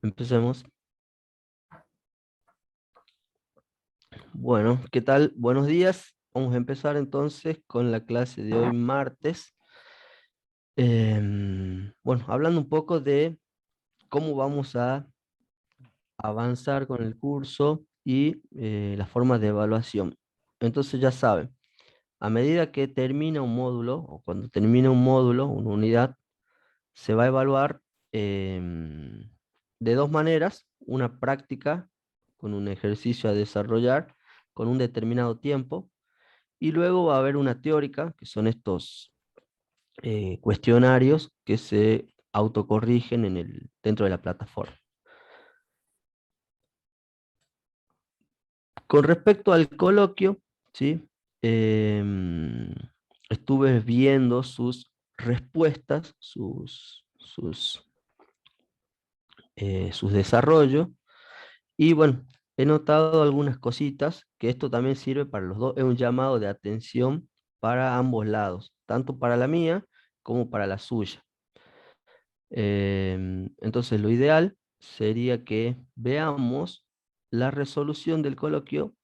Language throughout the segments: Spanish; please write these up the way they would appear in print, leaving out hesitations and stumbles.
Empecemos. Bueno, ¿qué tal? Buenos días. Vamos a empezar entonces con la clase de hoy martes. Bueno, hablando un poco de cómo vamos a avanzar con el curso y las formas de evaluación. Entonces ya saben, a medida que termina un módulo o cuando termina un módulo, una unidad, se va a evaluar de dos maneras: una práctica con un ejercicio a desarrollar con un determinado tiempo, y luego va a haber una teórica, que son estos cuestionarios que se autocorrigen dentro de la plataforma. Con respecto al coloquio, ¿sí? Em, Estuve viendo sus respuestas, sus desarrollos. Y bueno, he notado algunas cositas, que esto también sirve para los dos, es un llamado de atención para ambos lados, tanto para la mía como para la suya. Entonces, lo ideal sería que veamos la resolución del coloquio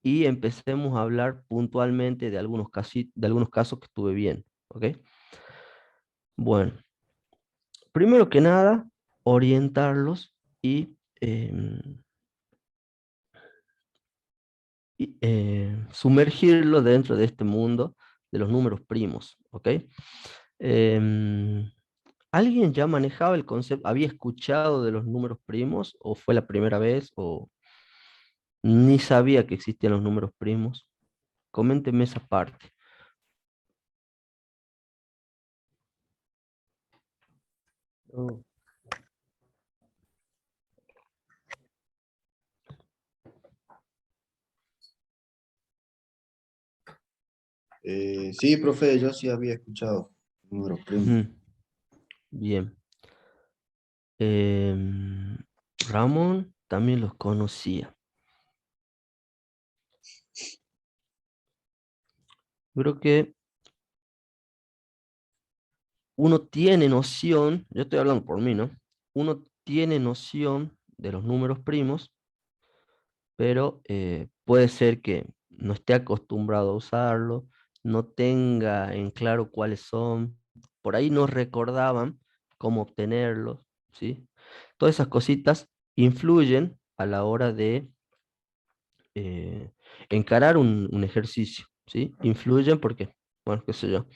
y empecemos a hablar puntualmente de de algunos casos que estuve bien, ¿ok? Bueno, primero que nada, orientarlos y sumergirlo dentro de este mundo de los números primos, ¿ok? Em, ¿Alguien ya manejaba el concepto, había escuchado de los números primos, o fue la primera vez, o ni sabía que existían los números primos? Coménteme esa parte. Oh. Sí, profe, yo sí había escuchado números primos. Ujú. Bien. Ramón también los conocía. Creo que uno tiene noción, yo estoy hablando por mí, ¿no? Uno tiene noción de los números primos, pero puede ser que no esté acostumbrado a usarlo, no tenga en claro cuáles son, por ahí no recordaban cómo obtenerlos, ¿sí? Todas esas cositas influyen a la hora de eh, encarar un ejercicio, ¿sí? Influyen porque, bueno, qué sé yo.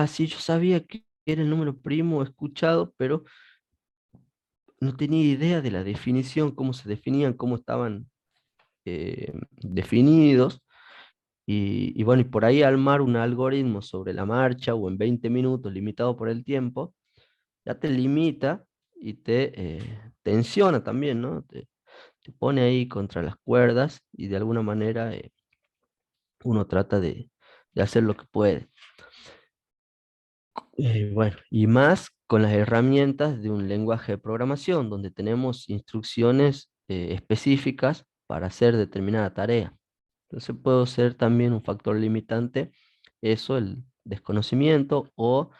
Sí, yo sabía que era el número primo, he escuchado, pero no tenía idea de la definición, cómo se definían, cómo estaban definidos. Y bueno, y por ahí armar un algoritmo sobre la marcha o en 20 minutos, limitado por el tiempo, ya te limita y te tensiona también, ¿no? Te pone ahí contra las cuerdas y de alguna manera uno trata de hacer lo que puede. Bueno, y más con las herramientas de un lenguaje de programación, donde tenemos instrucciones específicas para hacer determinada tarea. Entonces puede ser también un factor limitante eso, el desconocimiento o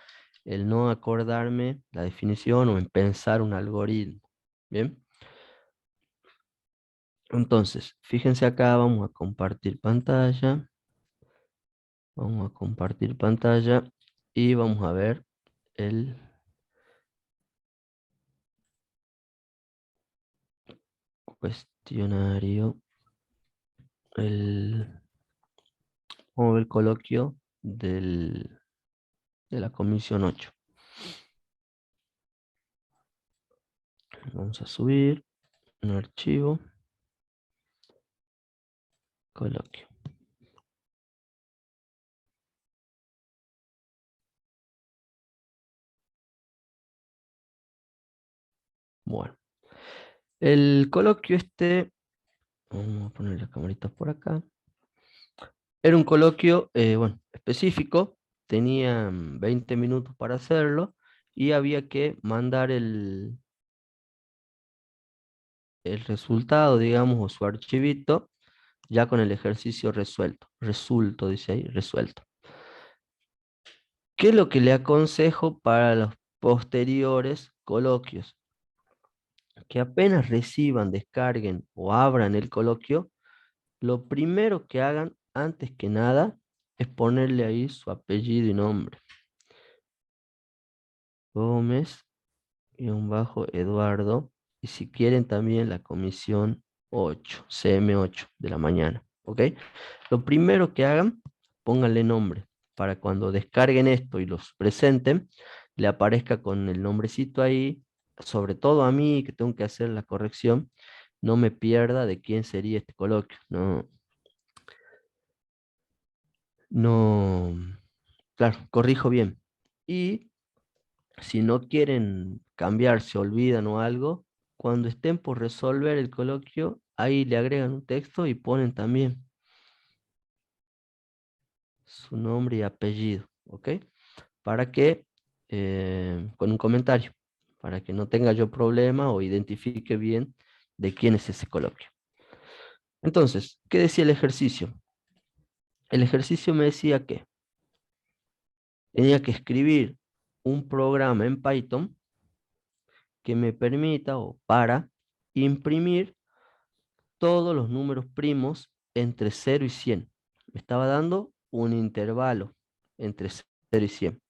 el no acordarme la definición o en pensar un algoritmo. Bien, entonces, fíjense acá, vamos a compartir pantalla. Vamos a compartir pantalla y vamos a ver el cuestionario, el, vamos a ver el coloquio de la comisión 8. Vamos a subir un archivo, coloquio. Bueno, el coloquio este, vamos a poner las camaritas por acá. Era un coloquio, bueno, específico, tenían 20 minutos para hacerlo y había que mandar el resultado, digamos, o su archivito ya con el ejercicio resuelto. Resulto, dice ahí, resuelto. ¿Qué es lo que le aconsejo para los posteriores coloquios? que apenas reciban, descarguen o abran el coloquio, lo primero que hagan, antes que nada, es ponerle ahí su apellido y nombre. Gómez, Eduardo, y si quieren también la comisión 8, CM8 de la mañana, ¿ok? Lo primero que hagan, pónganle nombre, para cuando descarguen esto y los presenten, le aparezca con el nombrecito ahí, sobre todo a mí que tengo que hacer la corrección, no me pierda de quién sería este coloquio, no, no, claro, corrijo bien. Y si no quieren cambiar, se olvidan o algo, cuando estén por resolver el coloquio, ahí le agregan un texto y ponen también su nombre y apellido, ¿ok? Para que, con un comentario, para que no tenga yo problema o identifique bien de quién es ese coloquio. Entonces, ¿qué decía el ejercicio? El ejercicio me decía que tenía que escribir un programa en Python que me permita o para imprimir todos los números primos entre 0 y 100. Me estaba dando un intervalo entre 0 y 100.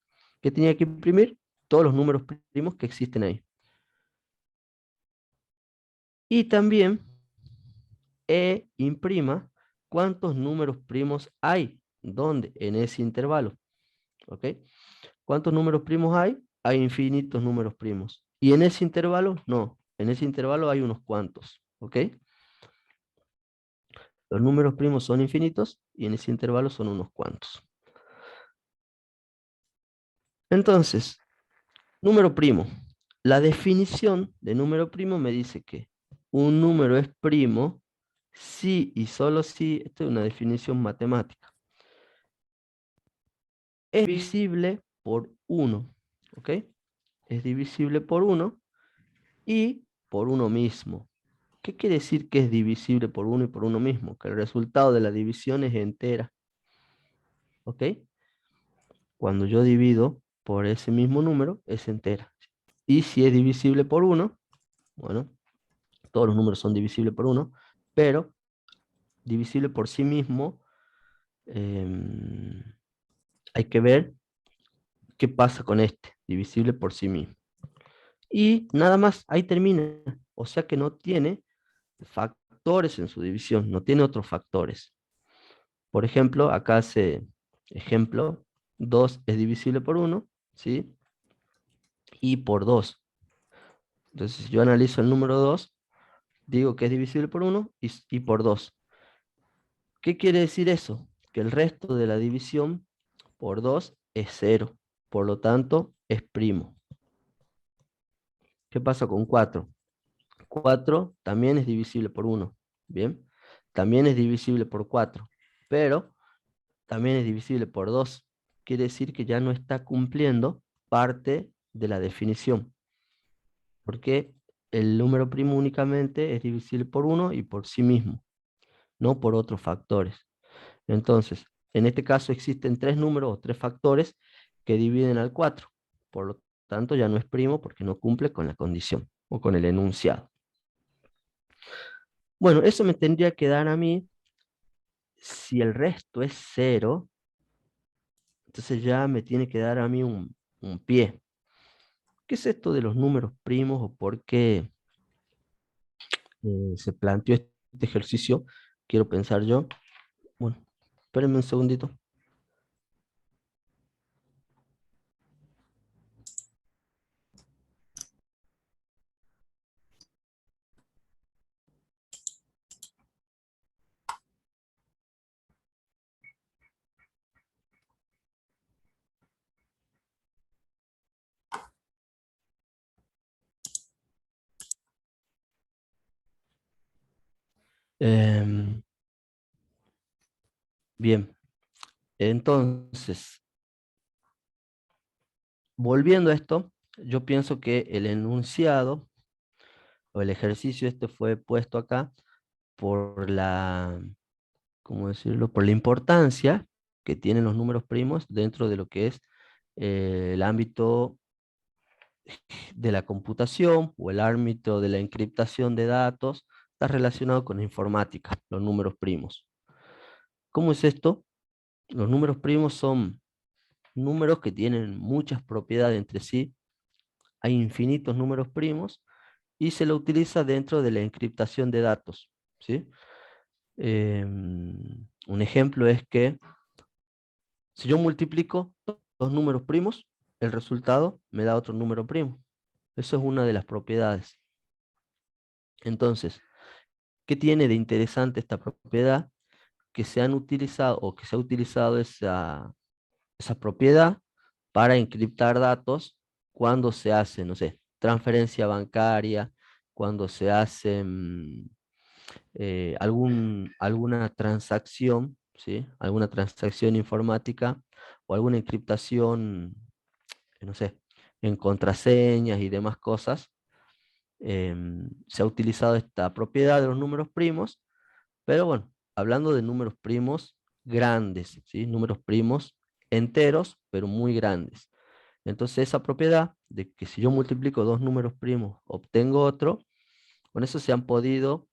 ¿Qué tenía que imprimir? Todos los números primos que existen ahí. Y también imprima cuántos números primos hay. ¿Dónde? En ese intervalo. ¿Ok? ¿Cuántos números primos hay? Hay infinitos números primos. ¿Y en ese intervalo? No. En ese intervalo hay unos cuantos. ¿Ok? Los números primos son infinitos y en ese intervalo son unos cuantos. Entonces, número primo. La definición de número primo me dice que un número es primo si y solo si, esta es una definición matemática, es divisible por 1, ¿ok? Es divisible por 1 y por uno mismo. ¿Qué quiere decir que es divisible por 1 y por uno mismo? Que el resultado de la división es entera, ¿ok? Cuando yo divido por ese mismo número, es entera. Y si es divisible por 1, bueno, todos los números son divisibles por 1, pero divisible por sí mismo, em, hay que ver qué pasa con este, divisible por sí mismo. Y nada más, ahí termina. O sea que no tiene factores en su división, no tiene otros factores. Por ejemplo, acá hace ejemplo, 2 es divisible por 1, ¿sí? Y por 2. Entonces, si yo analizo el número 2, digo que es divisible por 1 y por 2. ¿Qué quiere decir eso? Que el resto de la división por 2 es 0. Por lo tanto, es primo. ¿Qué pasa con 4? 4 también es divisible por 1. Bien. También es divisible por 4. Pero también es divisible por 2. Quiere decir que ya no está cumpliendo parte de la definición. Porque el número primo únicamente es divisible por 1 y por sí mismo, no por otros factores. Entonces, en este caso existen tres números o tres factores que dividen al 4. Por lo tanto, ya no es primo porque no cumple con la condición o con el enunciado. Bueno, eso me tendría que dar a mí, si el resto es 0, entonces ya me tiene que dar a mí un pie. ¿Qué es esto de los números primos o por qué se planteó este ejercicio? Quiero pensar yo. Bueno, espérenme un segundito. Em, bien, entonces, volviendo a esto, yo pienso que el enunciado o el ejercicio este fue puesto acá por la, ¿cómo decirlo? Por la importancia que tienen los números primos dentro de lo que es el ámbito de la computación o el ámbito de la encriptación de datos está relacionado con la informática, los números primos. ¿Cómo es esto? Los números primos son números que tienen muchas propiedades entre sí. Hay infinitos números primos y se lo utiliza dentro de la encriptación de datos, ¿sí? Un ejemplo es que si yo multiplico dos números primos, el resultado me da otro número primo. Eso es una de las propiedades. Entonces, ¿qué tiene de interesante esta propiedad? Que se han utilizado o que se ha utilizado esa propiedad para encriptar datos cuando se hace, no sé, transferencia bancaria, cuando se hace alguna transacción, ¿sí? Alguna transacción informática o alguna encriptación, no sé, en contraseñas y demás cosas. Se ha utilizado esta propiedad de los números primos, pero bueno, hablando de números primos grandes, ¿sí? Números primos enteros, pero muy grandes. Entonces esa propiedad de que si yo multiplico dos números primos, obtengo otro, con eso se han podido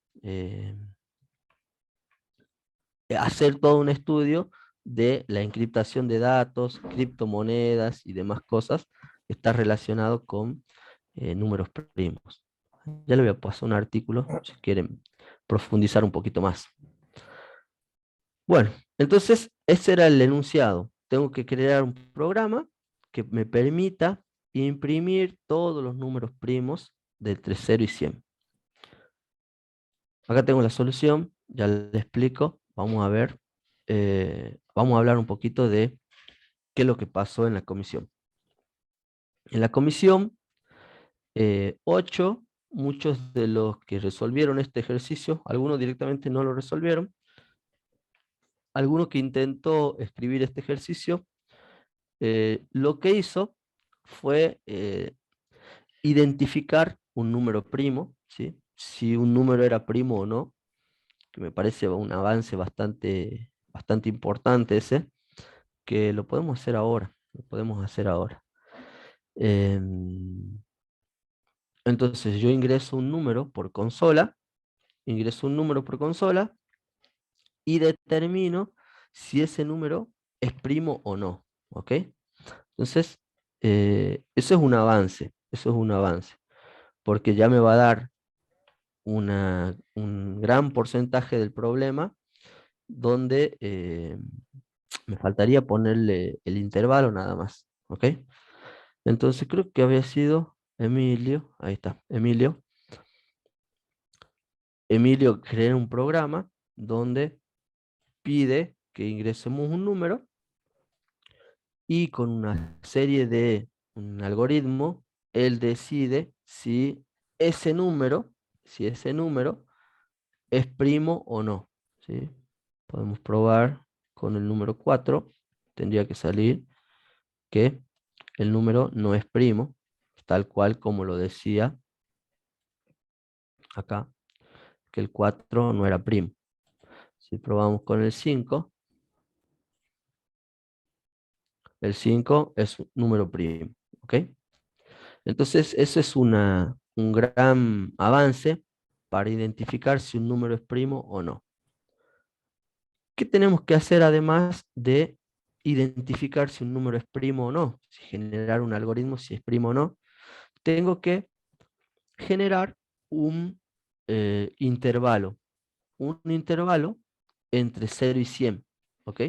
hacer todo un estudio de la encriptación de datos, criptomonedas y demás cosas que está relacionado con números primos. Ya le voy a pasar un artículo si quieren profundizar un poquito más. Bueno, entonces ese era el enunciado. Tengo que crear un programa que me permita imprimir todos los números primos de entre 0 y 100. Acá tengo la solución, ya le explico. Vamos a ver, vamos a hablar un poquito de qué es lo que pasó en la comisión. En la comisión 8, muchos de los que resolvieron este ejercicio, algunos directamente no lo resolvieron, alguno que intentó escribir este ejercicio, lo que hizo fue identificar un número primo, ¿sí? Si un número era primo o no, que me parece un avance bastante importante ese, que lo podemos hacer ahora, lo podemos hacer ahora. Entonces yo ingreso un número por consola, y determino si ese número es primo o no, ¿ok? Entonces, eso es un avance, porque ya me va a dar un gran porcentaje del problema donde me faltaría ponerle el intervalo nada más, ¿ok? Entonces creo que había sido Emilio, ahí está, Emilio. Emilio crea un programa donde pide que ingresemos un número y con una serie de un algoritmo, él decide ese número, si ese número es primo o no, ¿sí? Podemos probar con el número 4, tendría que salir que el número no es primo, tal cual como lo decía acá, que el 4 no era primo. Si probamos con el 5 es un número primo, ¿ok? Entonces, eso es un gran avance para identificar si un número es primo o no. ¿Qué tenemos que hacer además de identificar si un número es primo o no? Si generar un algoritmo si es primo o no. Tengo que generar un intervalo. Un intervalo entre 0 y 100. ¿Ok?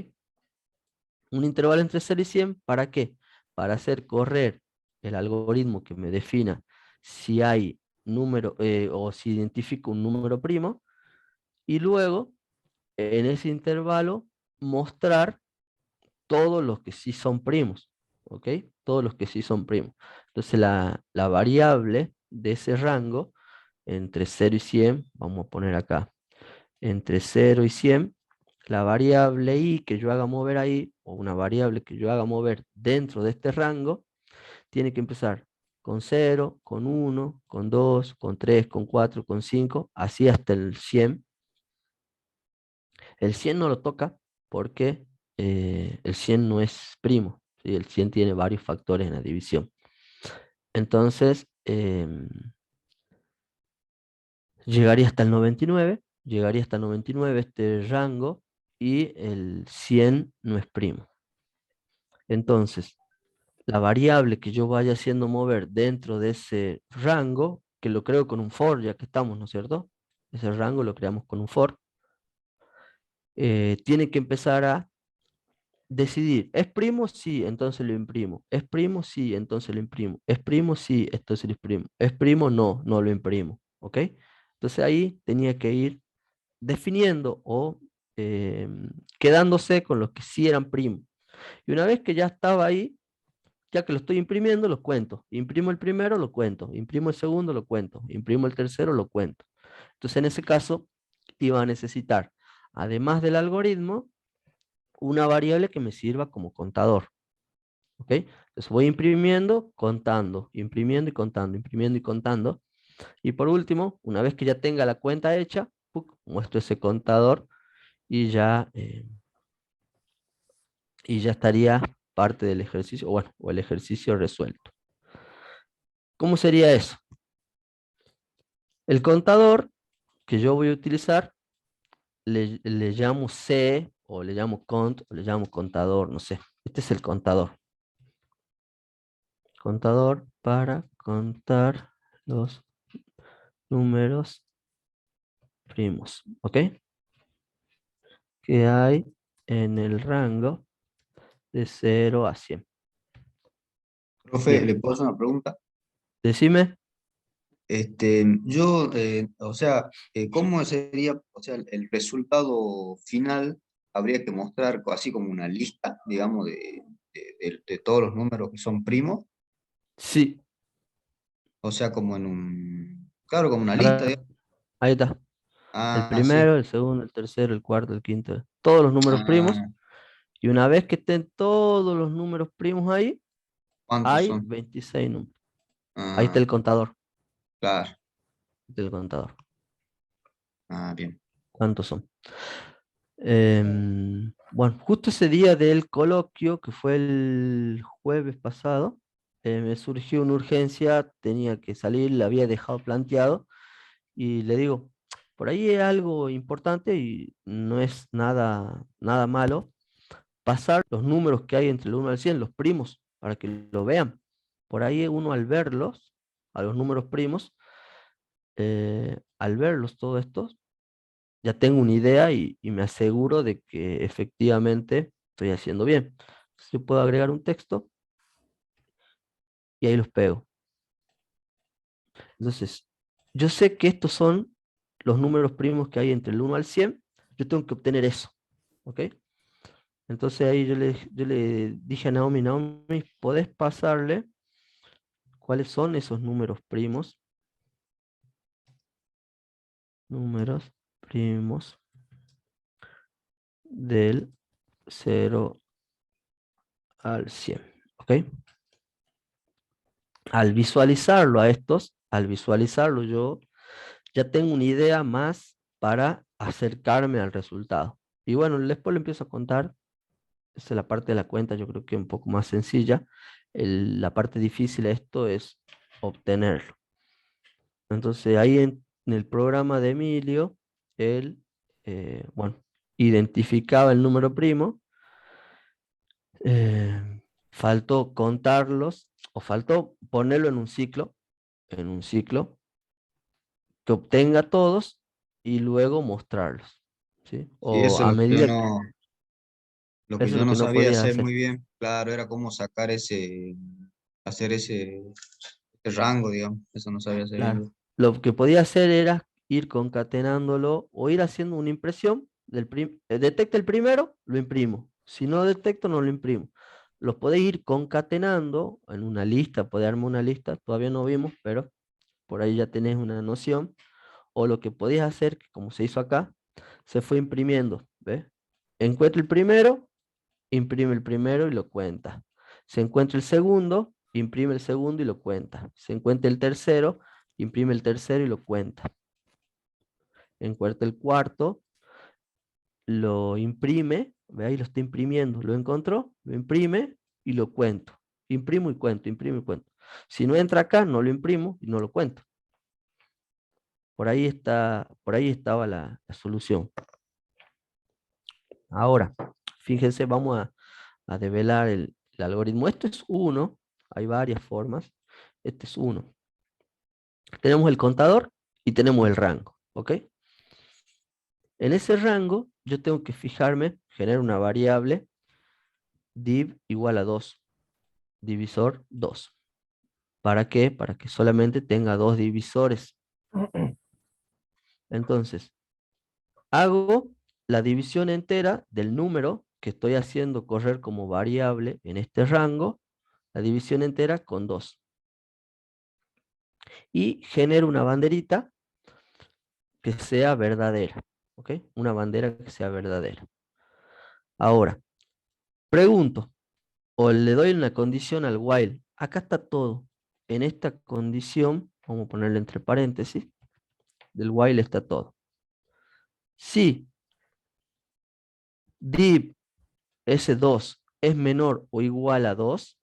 Un intervalo entre 0 y 100, ¿para qué? Para hacer correr el algoritmo que me defina si hay número o si identifico un número primo y luego en ese intervalo mostrar todos los que sí son primos, ¿ok? Todos los que sí son primos. Entonces la variable de ese rango entre 0 y 100, vamos a poner acá, entre 0 y 100, la variable i que yo haga mover ahí, o una variable que yo haga mover dentro de este rango, tiene que empezar con 0, con 1, con 2, con 3, con 4, con 5, así hasta el 100. El 100 no lo toca porque el 100 no es primo, ¿sí? El 100 tiene varios factores en la división. Entonces, llegaría hasta el 99, llegaría hasta el 99 este rango, y el 100 no es primo. Entonces, la variable que yo vaya haciendo mover dentro de ese rango, que lo creo con un for, ya que estamos, ¿no es cierto? Ese rango lo creamos con un for. Tiene que empezar a decidir, ¿es primo? Sí, entonces lo imprimo. ¿Es primo? Sí, entonces lo imprimo. ¿Es primo? Sí, entonces lo imprimo. ¿Es primo? No, no lo imprimo. ¿Ok? Entonces ahí tenía que ir definiendo o quedándose con los que sí eran primos. Y una vez que ya estaba ahí, ya que lo estoy imprimiendo, lo cuento. Imprimo el primero, lo cuento. Imprimo el segundo, lo cuento. Imprimo el tercero, lo cuento. Entonces en ese caso iba a necesitar, además del algoritmo, una variable que me sirva como contador. ¿Ok? Entonces voy imprimiendo, contando, imprimiendo y contando, imprimiendo y contando. Y por último, una vez que ya tenga la cuenta hecha, ¡puc!, muestro ese contador y ya estaría parte del ejercicio, bueno, o el ejercicio resuelto. ¿Cómo sería eso? El contador que yo voy a utilizar le llamo C, o le llamo cont, o le llamo contador, no sé. Este es el contador. Contador para contar los números primos, ¿ok? Que hay en el rango de 0 a 100. Profe, Bien, ¿le puedo hacer una pregunta? decime. O sea, ¿cómo sería, o sea, el resultado final? Habría que mostrar así como una lista, digamos, de todos los números que son primos, Sí, o sea, como en un, claro, como una lista, ahora, digamos. ahí está. El Ah, sí. primero, el segundo, el tercero, el cuarto, el quinto, todos los números primos. Ah, Y una vez que estén todos los números primos ahí, ¿cuántos hay son? 26 números. Ahí está Ah, el contador. claro. Del contador. Ah, bien. ¿Cuántos son? Bueno, justo ese día del coloquio, que fue el jueves pasado, me surgió una urgencia, tenía que salir, la había dejado planteado, y le digo, por ahí es algo importante y no es nada malo pasar los números que hay entre el 1 al 100, los primos, para que lo vean. Por ahí uno al verlos, a los números primos, al verlos todos estos, ya tengo una idea y me aseguro de que efectivamente estoy haciendo bien. Entonces, yo puedo agregar un texto y ahí los pego. Entonces, yo sé que estos son los números primos que hay entre el 1 al 100. Yo tengo que obtener eso. ¿Ok? Entonces ahí yo le dije a Naomi, Naomi, ¿podés pasarle cuáles son esos números primos? Números primos del 0 al 100. ¿Ok? Al visualizarlo yo ya tengo una idea más para acercarme al resultado. Y bueno, después lo empiezo a contar. Esa es la parte de la cuenta, yo creo que un poco más sencilla. La parte difícil de esto es obtenerlo. Entonces ahí en el programa de Emilio, él, bueno, identificaba el número primo, faltó contarlos, o faltó ponerlo en un ciclo, que obtenga todos y luego mostrarlos, ¿sí? Sí, O eso es a medida que, lo que eso es yo lo no que no sabía podías hacer hacer. muy bien. Claro, era cómo sacar hacer ese rango, digamos. Eso no sabía hacer bien Claro. yo. Lo que podía hacer era ir concatenándolo o ir haciendo una impresión detecta el primero, lo imprimo. Si no detecto, no lo imprimo. Los podéis ir concatenando en una lista, podés armar una lista, todavía no vimos, pero por ahí ya tenés una noción. O lo que podías hacer, que como se hizo acá, se fue imprimiendo, ¿ves? Encuentra el primero, imprime el primero y lo cuenta. Se encuentra el segundo, imprime el segundo y lo cuenta. Se encuentra el tercero, imprime el tercero y lo cuenta. Encuentra el cuarto, lo imprime, ve ahí lo está imprimiendo, lo encontró, lo imprime y lo cuento. Imprimo y cuento, imprimo y cuento. Si no entra acá, no lo imprimo y no lo cuento. Por ahí estaba la solución. Ahora, fíjense, vamos a develar el algoritmo. Esto es uno, hay varias formas. Este es uno. Tenemos el contador y tenemos el rango, ¿ok? En ese rango yo tengo que fijarme, generar una variable div igual a 2, divisor 2. ¿Para qué? Para que solamente tenga dos divisores. Entonces, hago la división entera del número que estoy haciendo correr como variable en este rango, la división entera con 2. Y genero una banderita que sea verdadera, ¿ok? Una bandera que sea verdadera. Ahora, pregunto, o le doy una condición al while. Acá está todo. En esta condición, vamos a ponerle entre paréntesis, del while está todo. Si div S2 es menor o igual a 2,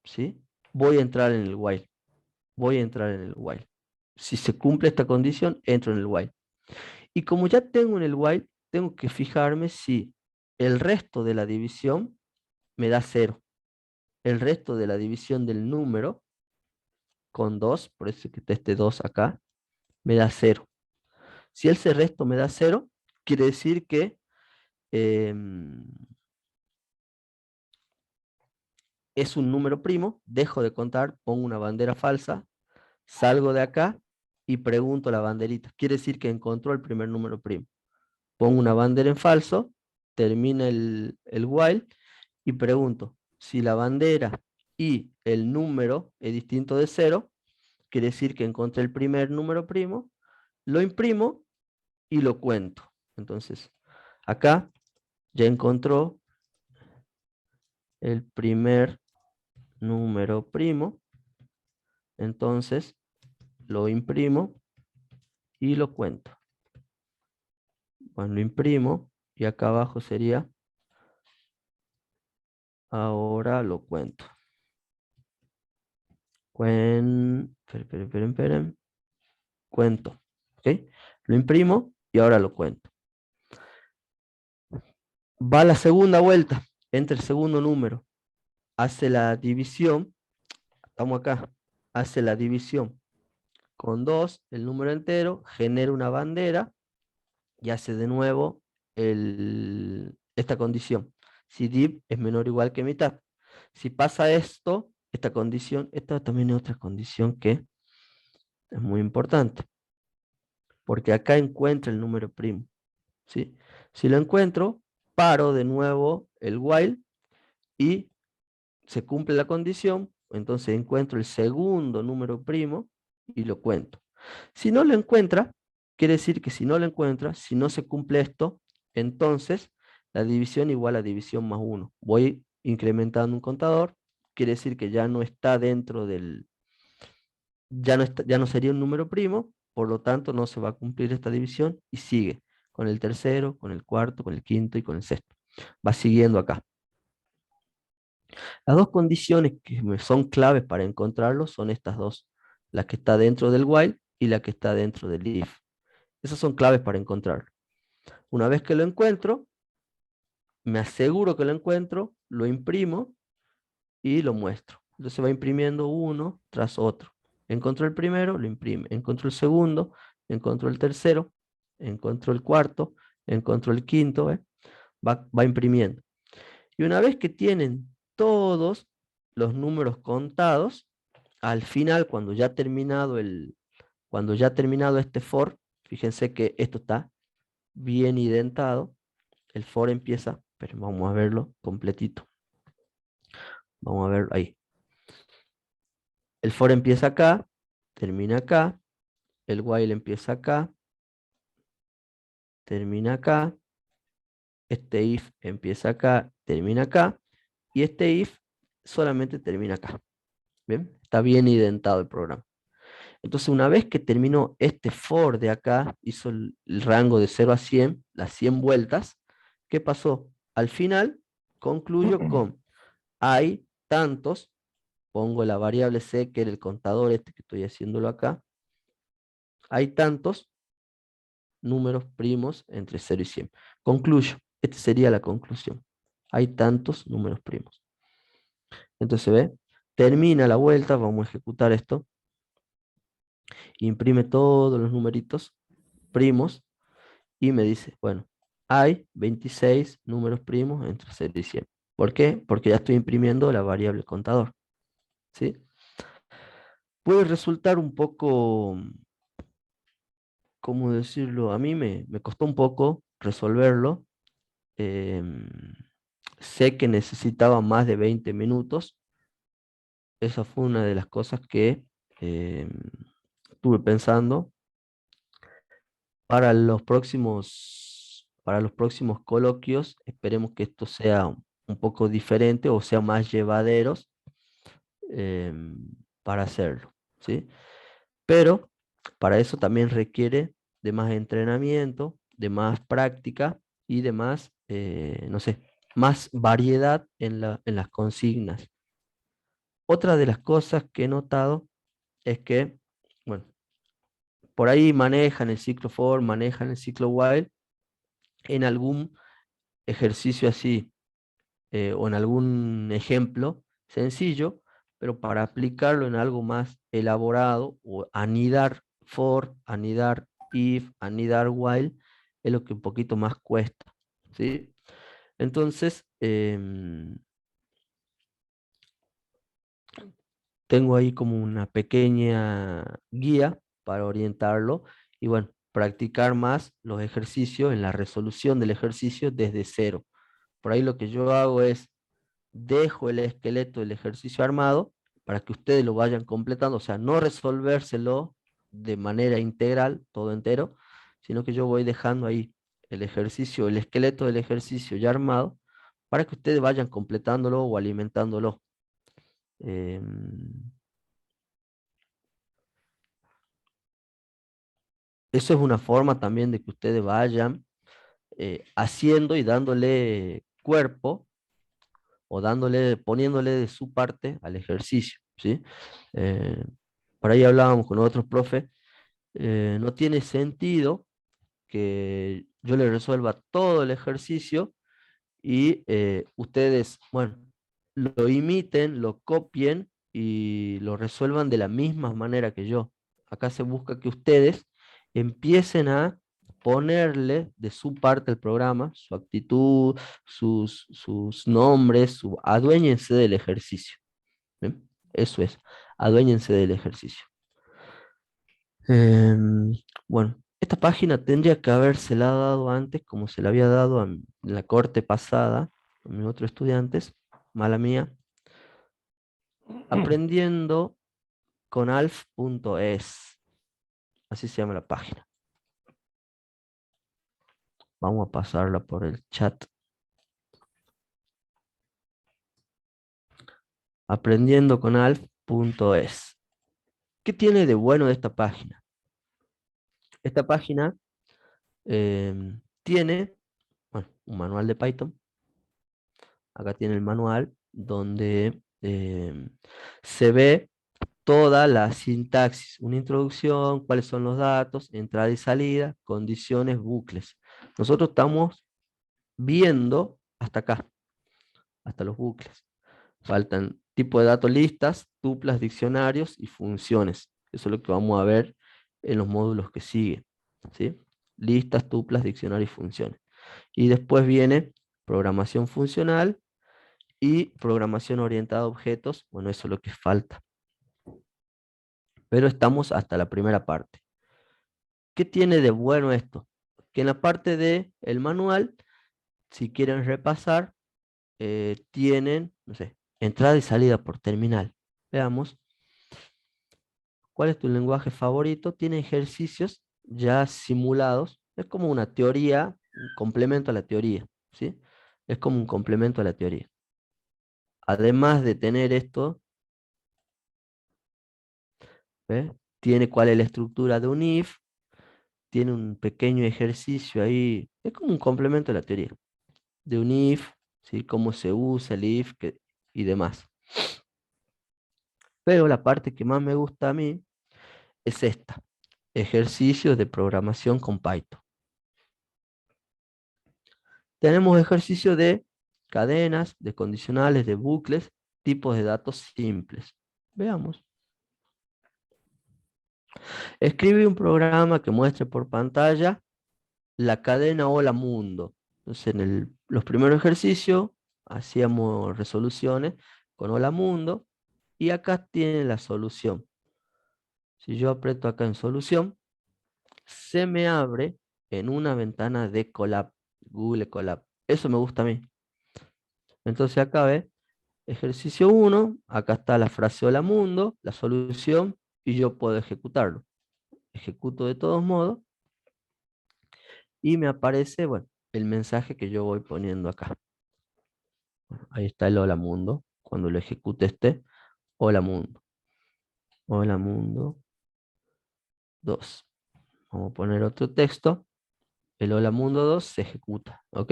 ¿sí? Voy a entrar en el while. Voy a entrar en el while. Si se cumple esta condición, entro en el while. Y como ya tengo en el while, tengo que fijarme si el resto de la división me da 0. El resto de la división del número con 2, por eso que está este 2 acá, me da 0. Si ese resto me da 0, quiere decir que es un número primo, dejo de contar, pongo una bandera falsa, salgo de acá y pregunto la banderita. Quiere decir que encontró el primer número primo. Pongo una bandera en falso, termina el while y pregunto si la bandera y el número es distinto de 0, quiere decir que encontré el primer número primo, lo imprimo y lo cuento. Entonces, acá ya encontró el primer número primo, entonces lo imprimo y lo cuento. Bueno, lo imprimo y acá abajo sería ahora lo cuento. Esperen. Cuento. ¿Ok? Lo imprimo y ahora lo cuento. Va la segunda vuelta. Entra el segundo número. Hace la división. Estamos acá. Hace la división con 2, el número entero. Genera una bandera. Y hace de nuevo esta condición. Si div es menor o igual que mitad. Si pasa esto, esta condición, esta también es otra condición que es muy importante. Porque acá encuentra el número primo. ¿Sí? Si lo encuentro, paro de nuevo el while y se cumple la condición, entonces encuentro el segundo número primo y lo cuento. Si no lo encuentra, quiere decir que si no lo encuentra, si no se cumple esto, entonces la división igual a división más 1. Voy incrementando un contador, quiere decir que ya no está dentro del, ya no sería un número primo, por lo tanto no se va a cumplir esta división y sigue con el tercero, con el cuarto, con el quinto y con el sexto. Va siguiendo acá. Las dos condiciones que son claves para encontrarlo son estas dos, la que está dentro del while y la que está dentro del if. Esas son claves para encontrarlo. Una vez que lo encuentro, me aseguro que lo encuentro, lo imprimo y lo muestro. Entonces va imprimiendo uno tras otro. Encontró el primero, lo imprime. Encontró el segundo, encontró el tercero, encontró el cuarto, encontró el quinto, va imprimiendo. Y una vez que tienen todos los números contados, al final, cuando ya ha terminado este for, fíjense que esto está bien identado. El for empieza, pero vamos a verlo completito. Vamos a ver ahí. El for empieza acá, termina acá, el while empieza acá, termina acá, este if empieza acá, termina acá, y este if solamente termina acá. ¿Bien? Está bien identado el programa. Entonces, una vez que terminó este for de acá, hizo el rango de 0 a 100, las 100 vueltas, ¿qué pasó? Al final, concluyo con hay tantos pongo la variable C, que era el contador este que estoy haciéndolo acá. Hay tantos números primos entre 0 y 100. Concluyo, esta sería la conclusión. Hay tantos números primos. Entonces, ¿ve? Termina la vuelta, vamos a ejecutar esto. Imprime todos los numeritos primos y me dice, bueno, hay 26 números primos entre 0 y 100. ¿Por qué? Porque ya estoy imprimiendo la variable contador. ¿Sí? Puede resultar un poco, ¿cómo decirlo? A mí me costó un poco resolverlo. Em, Sé que necesitaba más de 20 minutos. Esa fue una de las cosas que em, estuve pensando. Para los próximos coloquios, esperemos que esto sea un poco diferente o sea más llevaderos em, para hacerlo, ¿sí? Pero para eso también requiere de más entrenamiento, de más práctica y de más, no sé, más variedad en las consignas. Otra de las cosas que he notado es que, bueno, por ahí manejan el ciclo for, manejan el ciclo while en algún ejercicio así o en algún ejemplo sencillo, pero para aplicarlo en algo más elaborado o anidar for, anidar if, anidar while, es lo que un poquito más cuesta, ¿sí? Entonces, tengo ahí como una pequeña guía para orientarlo y bueno, practicar más los ejercicios en la resolución del ejercicio desde cero. Por ahí lo que yo hago es dejo el esqueleto del ejercicio armado para que ustedes lo vayan completando, o sea, no resolvérselo de manera integral, todo entero, sino que yo voy dejando ahí el ejercicio, el esqueleto del ejercicio ya armado, para que ustedes vayan completándolo o alimentándolo. Em, Eso es una forma también de que ustedes vayan haciendo y dándole cuerpo o dándole, poniéndole de su parte al ejercicio, ¿sí? Eh, por ahí hablábamos con otros profes, no tiene sentido que yo le resuelva todo el ejercicio y ustedes, bueno, lo imiten, lo copien y lo resuelvan de la misma manera que yo. Acá se busca que ustedes empiecen a ponerle de su parte al programa, su actitud, sus nombres, aduéñense del ejercicio. ¿Bien? Eso es, aduéñense del ejercicio. Em, bueno, esta página tendría que habérsela dado antes, como se la había dado en la corte pasada a mis otros estudiantes, mala mía, aprendiendo con alf.es, así se llama la página. Vamos a pasarla por el chat. Aprendiendo con alf.es. ¿Qué tiene de bueno esta página? Esta página tiene, bueno, un manual de Python. Acá tiene el manual donde se ve toda la sintaxis, una introducción, cuáles son los datos, entrada y salida, condiciones, bucles. Nosotros estamos viendo hasta acá, hasta los bucles. Faltan tipo de datos, listas, tuplas, diccionarios y funciones. Eso es lo que vamos a ver en los módulos que siguen, ¿sí? Listas, tuplas, diccionarios y funciones. Y después viene programación funcional y programación orientada a objetos. Bueno, eso es lo que falta. Pero estamos hasta la primera parte. ¿Qué tiene de bueno esto? Que en la parte del manual, si quieren repasar, tienen, no sé, entrada y salida por terminal. Veamos, ¿cuál es tu lenguaje favorito? Tiene ejercicios ya simulados. Es como una teoría, un complemento a la teoría, ¿sí? Es como un complemento a la teoría. Además de tener esto, ¿ve? Tiene cuál es la estructura de un if, tiene un pequeño ejercicio ahí, es como un complemento a la teoría de un if, ¿sí? Cómo se usa el if y demás. Pero la parte que más me gusta a mí es esta, ejercicios de programación con Python. Tenemos ejercicios de cadenas, de condicionales, de bucles, tipos de datos simples. Veamos. Escribe un programa que muestre por pantalla la cadena Hola Mundo. Entonces, en los primeros ejercicios hacíamos resoluciones con Hola Mundo y acá tiene la solución. Si yo aprieto acá en solución, se me abre en una ventana de Colab, Google Colab. Eso me gusta a mí. Entonces acá ve, ejercicio 1, acá está la frase Hola Mundo, la solución, y yo puedo ejecutarlo. Ejecuto de todos modos y me aparece, bueno, el mensaje que yo voy poniendo acá. Bueno, ahí está el Hola Mundo. Cuando lo ejecute Hola Mundo. Hola Mundo 2. Vamos a poner otro texto. El Hola Mundo 2 se ejecuta, ¿ok?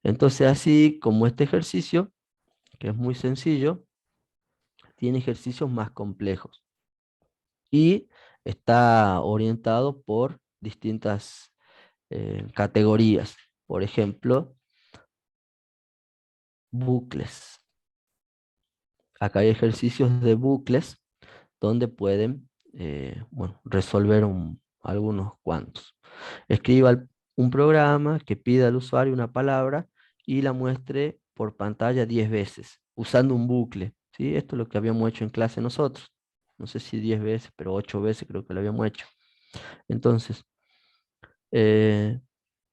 Entonces así como este ejercicio, que es muy sencillo, tiene ejercicios más complejos y está orientado por distintas categorías. Por ejemplo, bucles. Acá hay ejercicios de bucles donde pueden bueno, resolver algunos cuantos. Escriba un programa que pida al usuario una palabra y la muestre por pantalla 10 veces, usando un bucle. ¿Sí? Esto es lo que habíamos hecho en clase nosotros. No sé si 10 veces, pero 8 veces creo que lo habíamos hecho. Entonces, eh,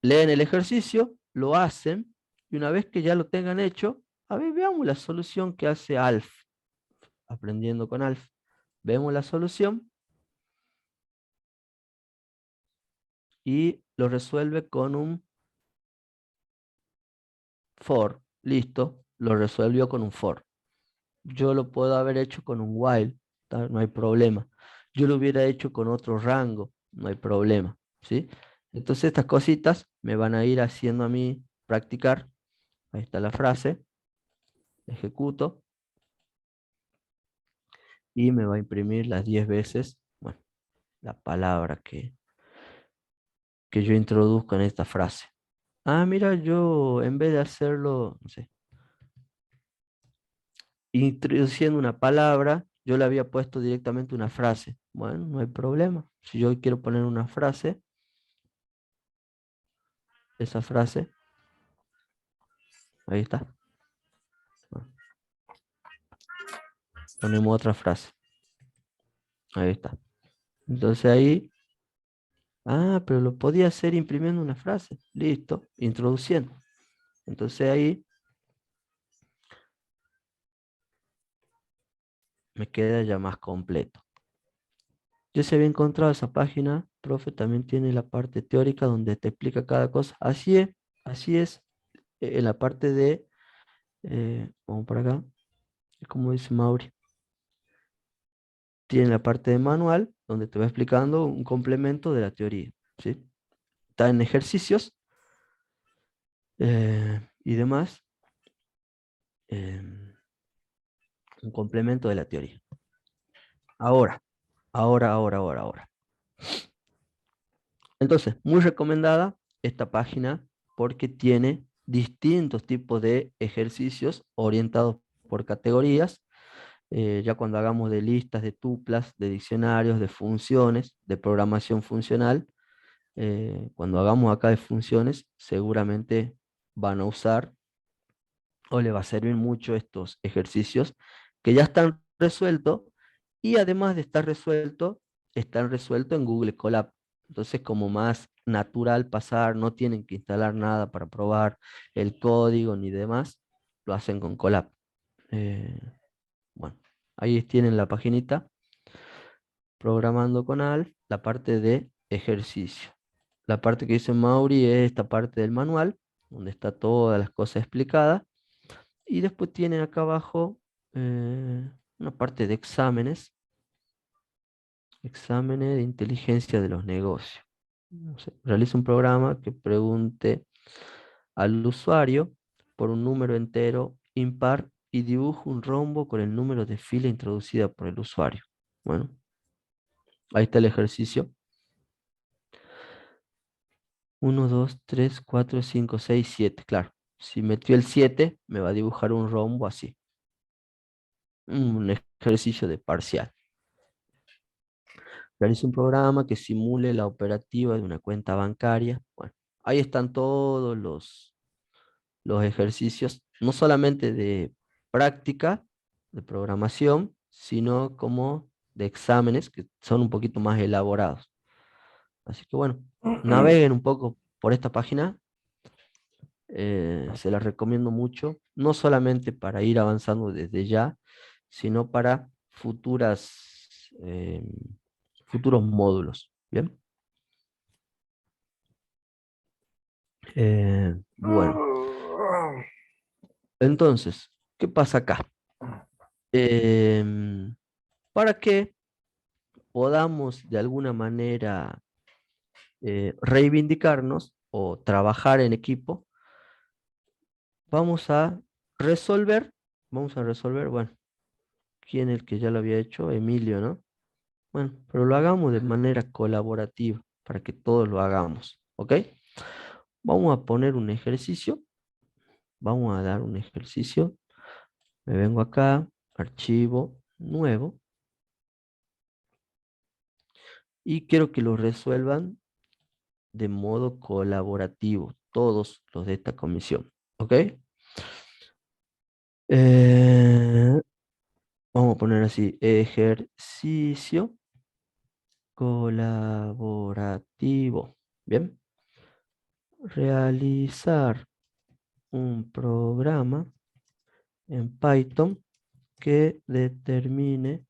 leen el ejercicio, lo hacen, y una vez que ya lo tengan hecho, a ver, veamos la solución que hace Alf, aprendiendo con Alf. Vemos la solución y lo resuelve con un for. Listo, lo resolvió con un for. Yo lo puedo haber hecho con un while, ¿tá? No hay problema. Yo lo hubiera hecho con otro rango, no hay problema, ¿sí? Entonces estas cositas me van a ir haciendo a mí practicar. Ahí está la frase, ejecuto y me va a imprimir las 10 veces, bueno, la palabra que yo introduzco en esta frase. Ah, mira, yo en vez de hacerlo, no sé, introduciendo una palabra, yo le había puesto directamente una frase. Bueno, no hay problema. Si yo quiero poner una frase, esa frase, ahí está. Bueno, ponemos otra frase. Ahí está. Entonces ahí, pero lo podía hacer imprimiendo una frase. Listo, introduciendo. Entonces ahí me queda ya más completo. Yo se había encontrado esa página, profe, también tiene la parte teórica donde te explica cada cosa. Así es, así es. En la parte de, vamos por acá, como dice Mauri, tiene la parte de manual donde te va explicando un complemento de la teoría, ¿sí? Está en ejercicios y demás, eh, un complemento de la teoría. Ahora, ahora. Entonces, muy recomendada esta página porque tiene distintos tipos de ejercicios orientados por categorías. Ya cuando hagamos de listas, de tuplas, de diccionarios, de funciones, de programación funcional, cuando hagamos acá de funciones, seguramente van a usar o le va a servir mucho estos ejercicios que ya están resueltos y además de estar resueltos, están resueltos en Google Colab. Entonces, como más natural pasar, no tienen que instalar nada para probar el código ni demás, lo hacen con Colab. Eh, bueno, ahí tienen la paginita, programando con ALF, la parte de ejercicio. La parte que dice Mauri es esta parte del manual, donde está todas las cosas explicadas. Y después tienen acá abajo una parte de exámenes, exámenes de inteligencia de los negocios. No sé, realiza un programa que pregunte al usuario por un número entero impar y dibujo un rombo con el número de fila introducida por el usuario. Bueno, ahí está el ejercicio. 1, 2, 3, 4, 5, 6, 7. Claro, si metió el 7, me va a dibujar un rombo así. Un ejercicio de parcial. Realiza un programa que simule la operativa de una cuenta bancaria. Bueno, ahí están todos los ejercicios, no solamente de práctica, de programación, sino como de exámenes que son un poquito más elaborados. Así que bueno, naveguen un poco por esta página, se la recomiendo mucho, no solamente para ir avanzando desde ya, sino para futuros módulos. Bien. Bueno, entonces, ¿qué pasa acá? Em, para que podamos de alguna manera reivindicarnos o trabajar en equipo, vamos a resolver, bueno, ¿quién es el que ya lo había hecho? Emilio, ¿no? Bueno, pero lo hagamos de manera colaborativa para que todos lo hagamos, ¿ok? Vamos a poner un ejercicio, vamos a dar un ejercicio, me vengo acá, archivo nuevo, y quiero que lo resuelvan de modo colaborativo, todos los de esta comisión, ¿ok? Eh, Vamos a poner así, ejercicio colaborativo. Bien. Realizar un programa en Python que determine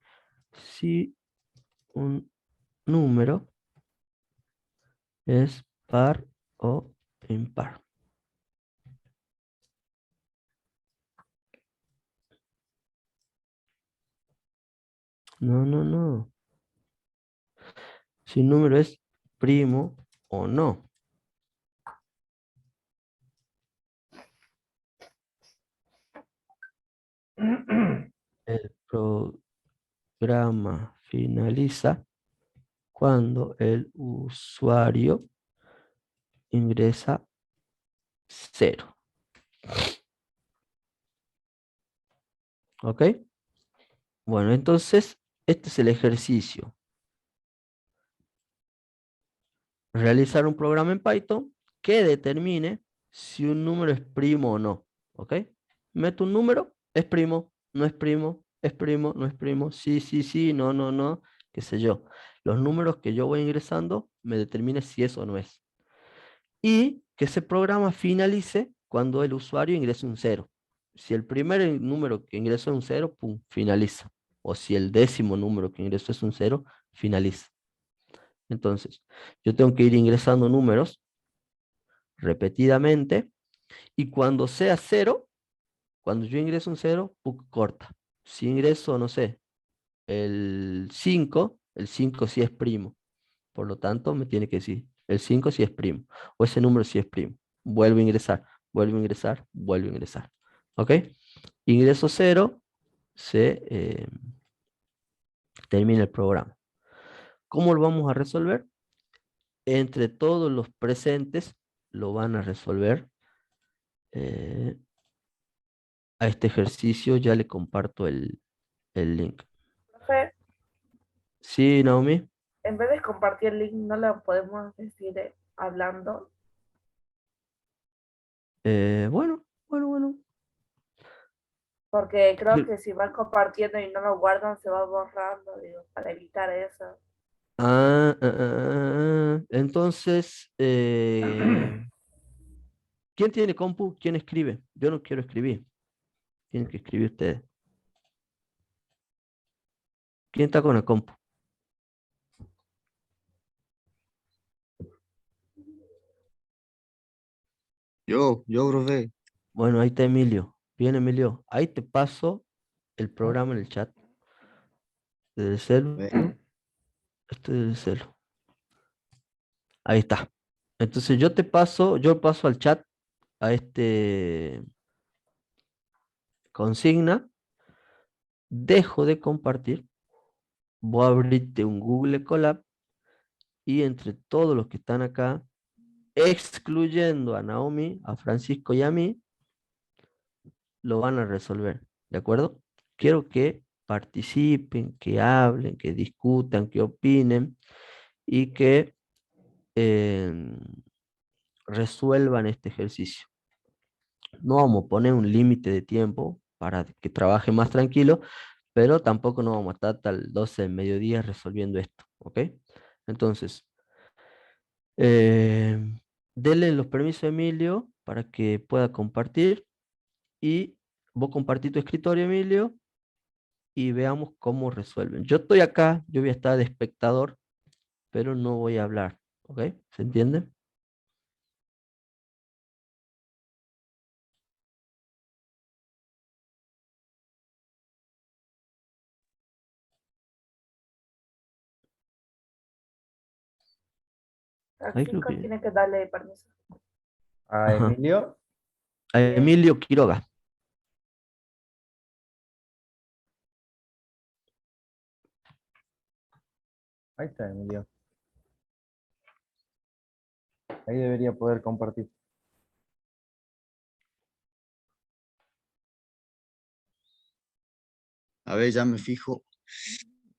si un número es par o impar. No, no, no. Si un número es primo o no. El programa finaliza cuando el usuario ingresa 0. ¿Ok? Bueno, entonces, este es el ejercicio. Realizar un programa en Python que determine si un número es primo o no. ¿Ok? Meto un número, es primo, no es primo, es primo, no es primo, sí, sí, sí, no, no, no, qué sé yo. Los números que yo voy ingresando me determine si es o no es. Y que ese programa finalice cuando el usuario ingrese un 0. Si el primer número que ingresó es un 0, pum, finaliza. O si el décimo número que ingresó es un 0, finaliza. Entonces, yo tengo que ir ingresando números repetidamente y cuando sea 0, cuando yo ingreso un 0, pum, corta. Si ingreso, no sé, el 5 sí es primo. Por lo tanto, me tiene que decir, el 5 sí es primo, o ese número sí es primo. Vuelvo a ingresar, vuelvo a ingresar, vuelvo a ingresar. ¿Ok? Ingreso 0, se termina el programa. ¿Cómo lo vamos a resolver? Entre todos los presentes lo van a resolver. eh, a este ejercicio ya le comparto el link. Profe, Sí, Naomi. en vez de compartir el link, no lo podemos decir hablando, Bueno, bueno, bueno. porque creo Yo- que si van compartiendo y no lo guardan, se va borrando, digo, para evitar eso. Entonces, ¿quién tiene compu? ¿Quién escribe? Yo no quiero escribir. Tienen que escribir ustedes. ¿Quién está con la compu? Profe. Bueno, ahí está Emilio. Bien, Emilio. Ahí te paso el ¿No? programa en el chat del celu. Ve. Este del celu. Ahí está. Entonces yo paso al chat a este consigna, dejo de compartir, voy a abrirte un Google Colab y entre todos los que están acá, excluyendo a Naomi, a Francisco y a mí, lo van a resolver, ¿de acuerdo? Quiero que participen, que hablen, que discutan, que opinen y que eh, resuelvan este ejercicio. No vamos a poner un límite de tiempo para que trabaje más tranquilo, pero tampoco no vamos a estar hasta el 12 del mediodía resolviendo esto, ¿ok? Entonces, eh, denle los permisos a Emilio para que pueda compartir y vos compartís tu escritorio, Emilio, y veamos cómo resuelven. Yo estoy acá, yo voy a estar de espectador, pero no voy a hablar, ¿ok? ¿Se entiende? Ahí creo Francisco que... tiene que darle permiso. A Ajá. Emilio. A Emilio Quiroga. Ahí está Emilio. Ahí debería poder compartir. A ver, ya me fijo.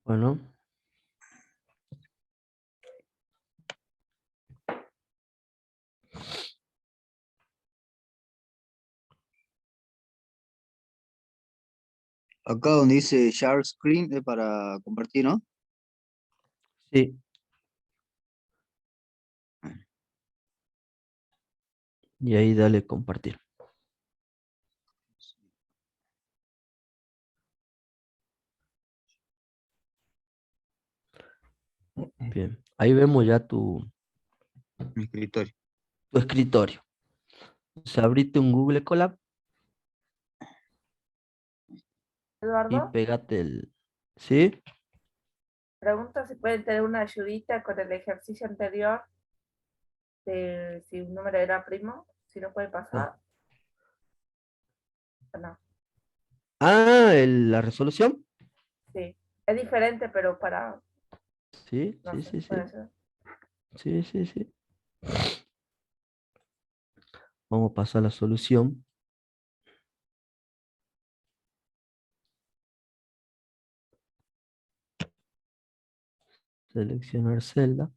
Bueno, Acá donde dice Share Screen es para compartir, ¿no? sí. Y ahí dale compartir. Bien. Ahí vemos ya Mi escritorio. tu escritorio. Se abrite un Google Colab y Eduardo, pégate el... ¿Sí? pregunta si pueden tener una ayudita con el ejercicio anterior de si un número era primo, si no puede Ah, pasar o no. la resolución. Sí, es diferente, pero para, Sí, no sí, sé, sí, puede sí. ser. Sí, sí, sí. Vamos a pasar a la solución. Seleccionar celda.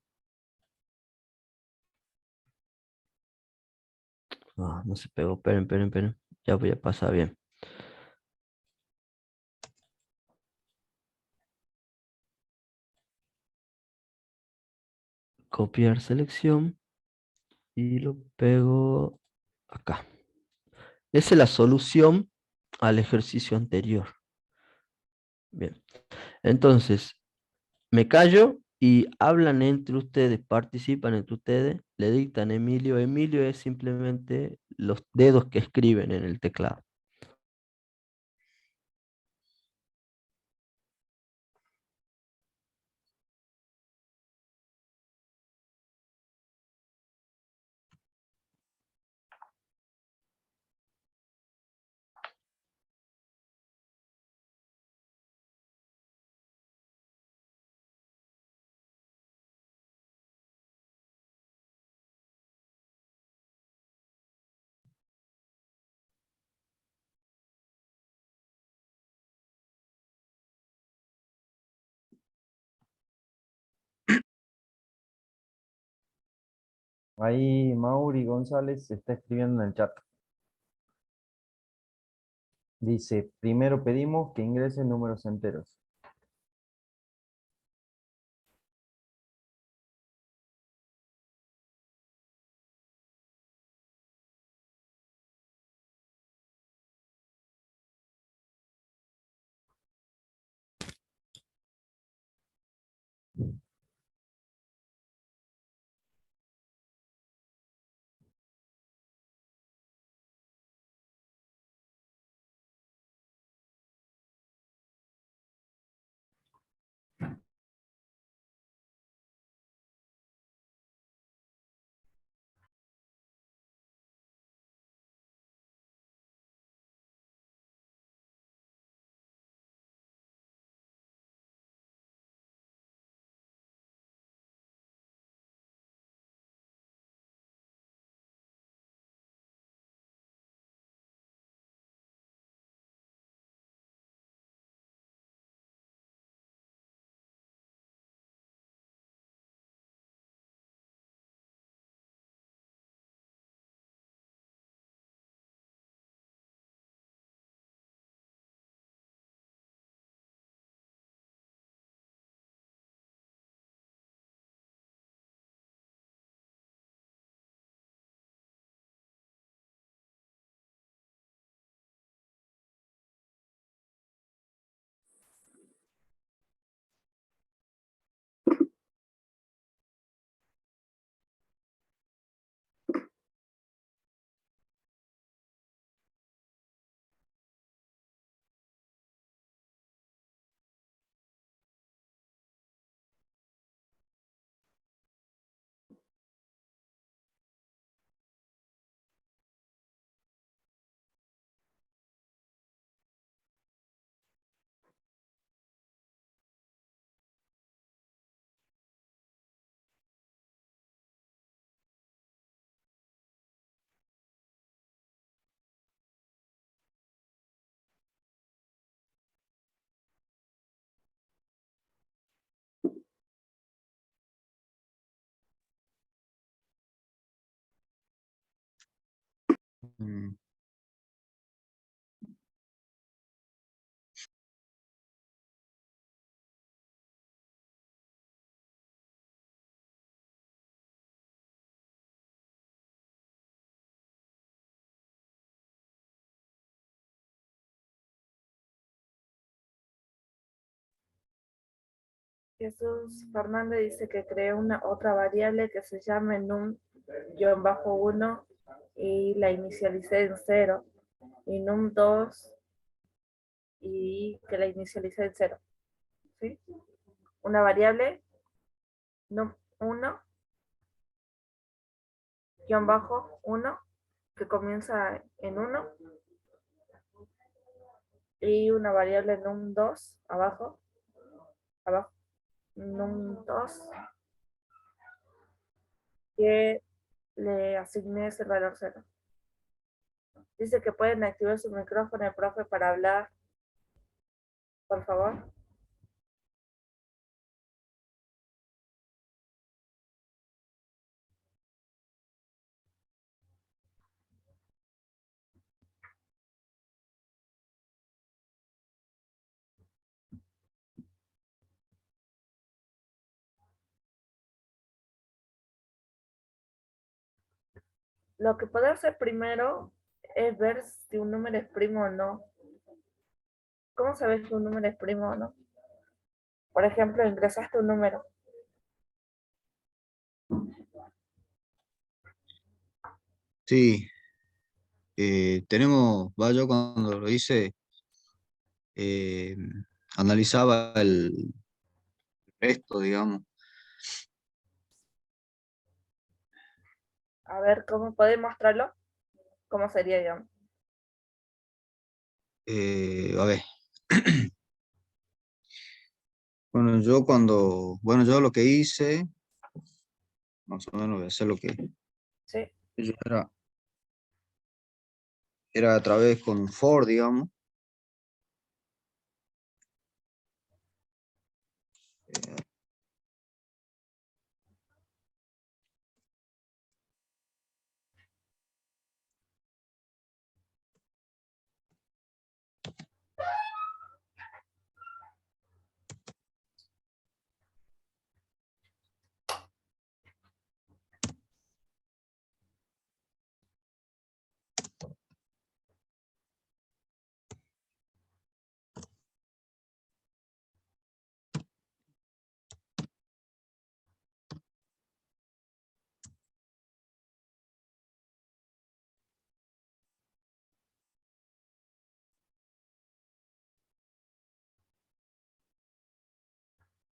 Ah, no se pegó. Esperen, esperen, esperen. Ya voy a pasar bien. Copiar selección y lo pego acá. Esa es la solución al ejercicio anterior. Bien. Entonces, me callo y hablan entre ustedes, participan entre ustedes, le dictan Emilio. Emilio es simplemente los dedos que escriben en el teclado. Ahí Mauri González está escribiendo en el chat. Dice, primero pedimos que ingresen números enteros. Mm, Jesús Fernández dice que creó una otra variable que se llama num-1 y la inicialicé en 0, y num2 y que la inicialicé en 0. ¿Sí? Una variable num1 1 que comienza en 1 y una variable num2 abajo, num2 que le asignes el valor 0. Dice que pueden activar su micrófono el profe para hablar, por favor. Lo que puede hacer primero es ver si un número es primo o no. ¿Cómo sabes que un número es primo o no? Por ejemplo, ingresaste un número. sí, yo cuando lo hice, eh, analizaba el resto, digamos. A ver, ¿cómo podés mostrarlo? ¿Cómo sería, digamos? A ver, bueno, yo lo que hice, más o menos voy a hacer lo que Sí. yo era a través con un for, digamos.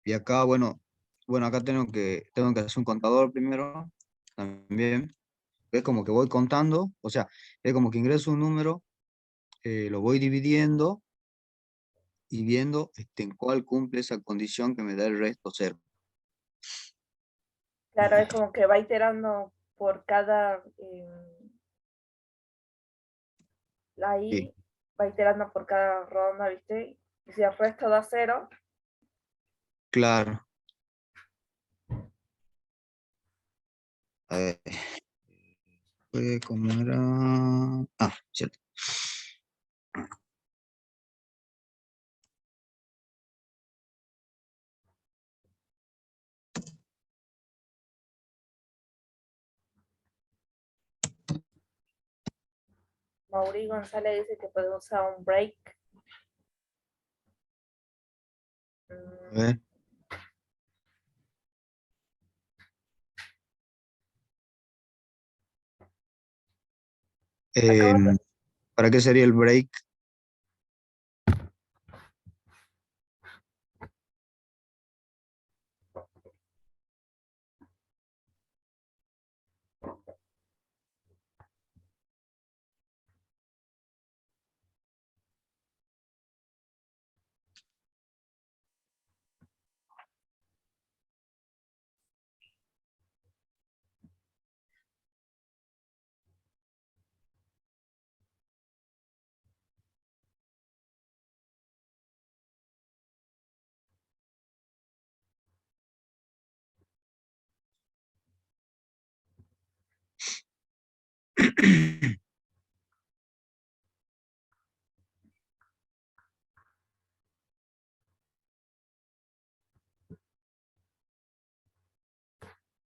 Y acá, bueno, acá tengo que hacer un contador primero, también. Es como que voy contando, o sea, es como que ingreso un número, lo voy dividiendo y viendo en cuál cumple esa condición que me da el resto cero. Claro, es como que va iterando por cada... Sí, ahí va iterando por cada ronda, ¿viste? Y si el resto da 0, claro. A ver, ¿cómo era? Ah, cierto. Mauri González dice que puede usar un break. A Mm, ver. acabo de... Em, ¿Para qué sería el break?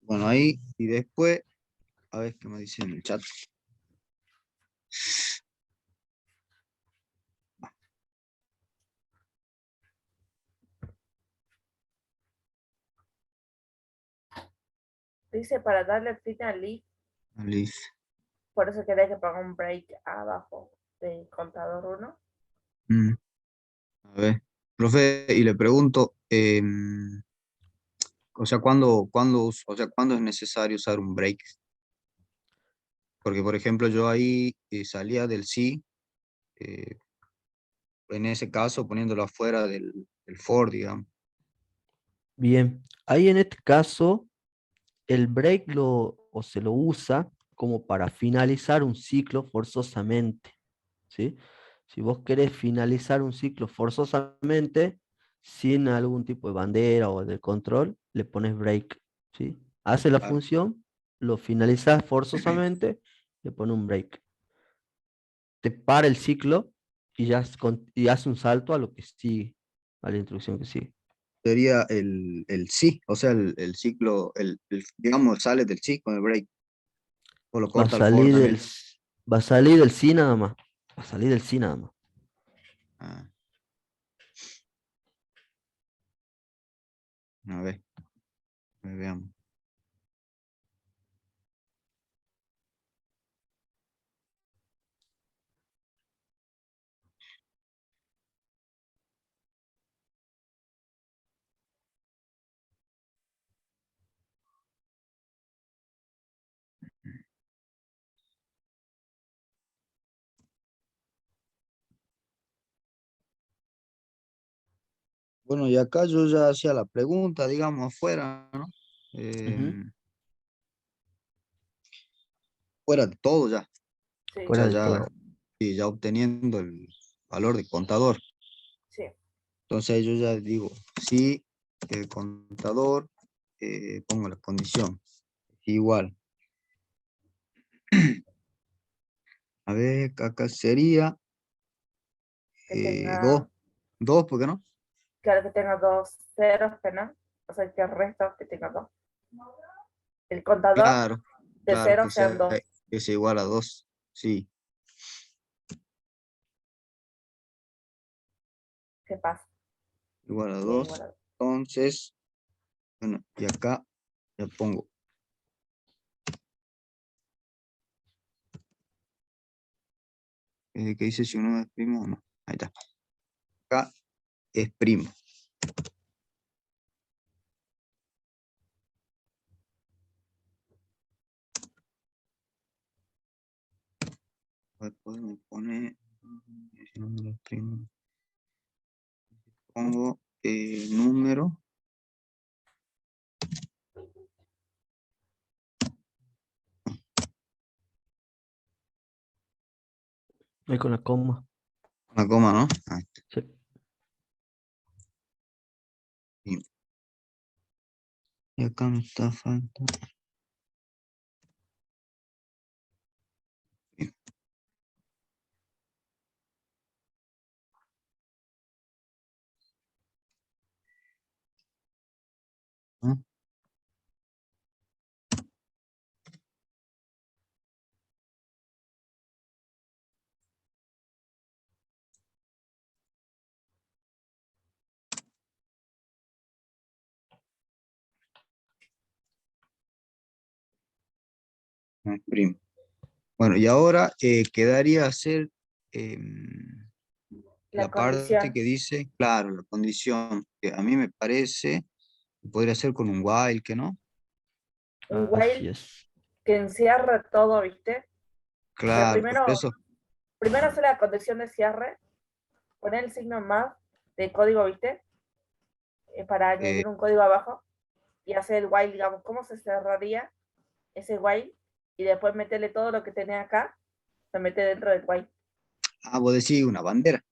Bueno, ahí, y después, a ver qué me dice en el chat. Dice para darle fin al if, Liz. por eso quería que ponga un break abajo del contador 1. Mm, a ver, profe, y le pregunto, o sea, ¿cuándo es necesario usar un break? Porque, por ejemplo, yo ahí salía del sí, eh, en ese caso poniéndolo afuera del for, digamos. Bien, ahí en este caso, el break o se lo usa como para finalizar un ciclo forzosamente, ¿sí? Si vos querés finalizar un ciclo forzosamente, sin algún tipo de bandera o de control, le pones break, ¿sí? Hace la Claro. función, lo finalizás forzosamente, le pones un break. Te para el ciclo y y hace un salto a lo que sigue, a la instrucción que sigue. Sería el sí, o sea, el ciclo, digamos, sale del sí con el break, o lo Va a corta el for salir también. va a salir del sí nada más. Va a salir del sí nada más. Ah, a ver, veamos. Bueno, y acá yo ya hacía la pregunta, digamos, afuera, ¿no? Ujú. Fuera de todo ya. O Sí, Fuera sea, de ya, todo. sí, ya obteniendo el valor de contador. sí. Entonces yo ya digo, si el contador, pongo la condición, igual. A ver, acá sería Que 2, tenga, 2, ¿por qué no? claro, que tenga dos ceros, que no. O sea, que el resto que tenga dos. El contador Claro, de claro, cero sean dos. que sea igual a 2, sí, ¿Qué pasa? igual a Sí, 2. igual. Entonces, bueno, y acá ya pongo, ¿qué dice si uno es primo o no? Ahí está. Acá es primo. Podemos poner, si no es primo, pongo número. Ahí con la coma. Una coma, ¿no? Ahí está. Sí. Y acá me está faltando. ¿No? No es primo. Bueno, y ahora quedaría hacer La la parte condición. que dice, claro, la condición, que a mí me parece que podría ser con un while, que no. Un Así while es. que encierre todo, ¿viste? O sea, Claro, por primero, eso, primero hace la condición de cierre, poner el signo más de código, ¿viste? Para eh, añadir un código abajo y hacer el while, digamos, cómo se cerraría ese while y después meterle todo lo que tenés acá, se mete dentro del while. vos decís una bandera,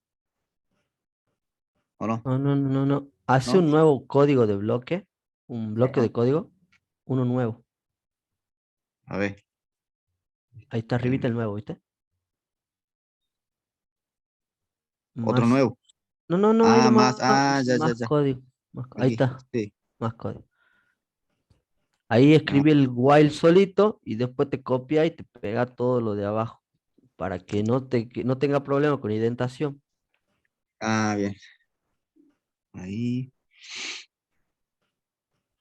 ¿o no? No, no, no, no, no. Hace ¿No? un nuevo código de bloque, un Sí. bloque de código, uno nuevo. A ver, Ahí está arribita em, el nuevo, ¿viste? otro Más. nuevo. No, no, no, ahí Ah, más, nomás, ya, ya, más ya. código. Ahí Aquí, está, sí. más código. Ahí Ah, escribí el while solito y después te copia y te pega todo lo de abajo para que no tenga problema con indentación. bien. Ahí.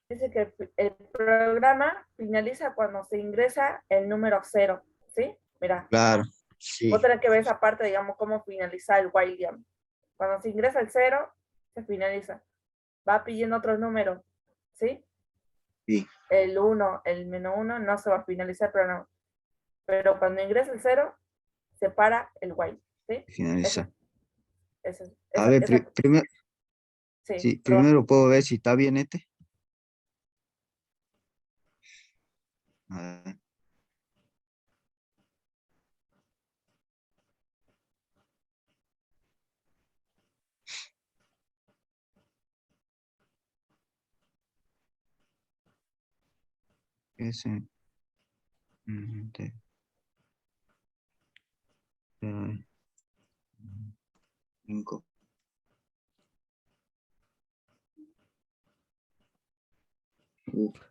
Dice que el programa finaliza cuando se ingresa el número 0, ¿sí? Mira, Claro. Sí. vos tenés que ver esa parte, digamos, cómo finaliza el while game. Cuando se ingresa el 0, se finaliza. Va pidiendo otros números, ¿sí? Sí. El 1, el -1 no se va a finalizar el programa. Pero cuando ingresa el 0, se para el while, ¿sí? Ese, Finaliza. A ver, esa, primero, sí, sí, perdón. primero puedo ver si está bien este. A ver, ese. Te- 5.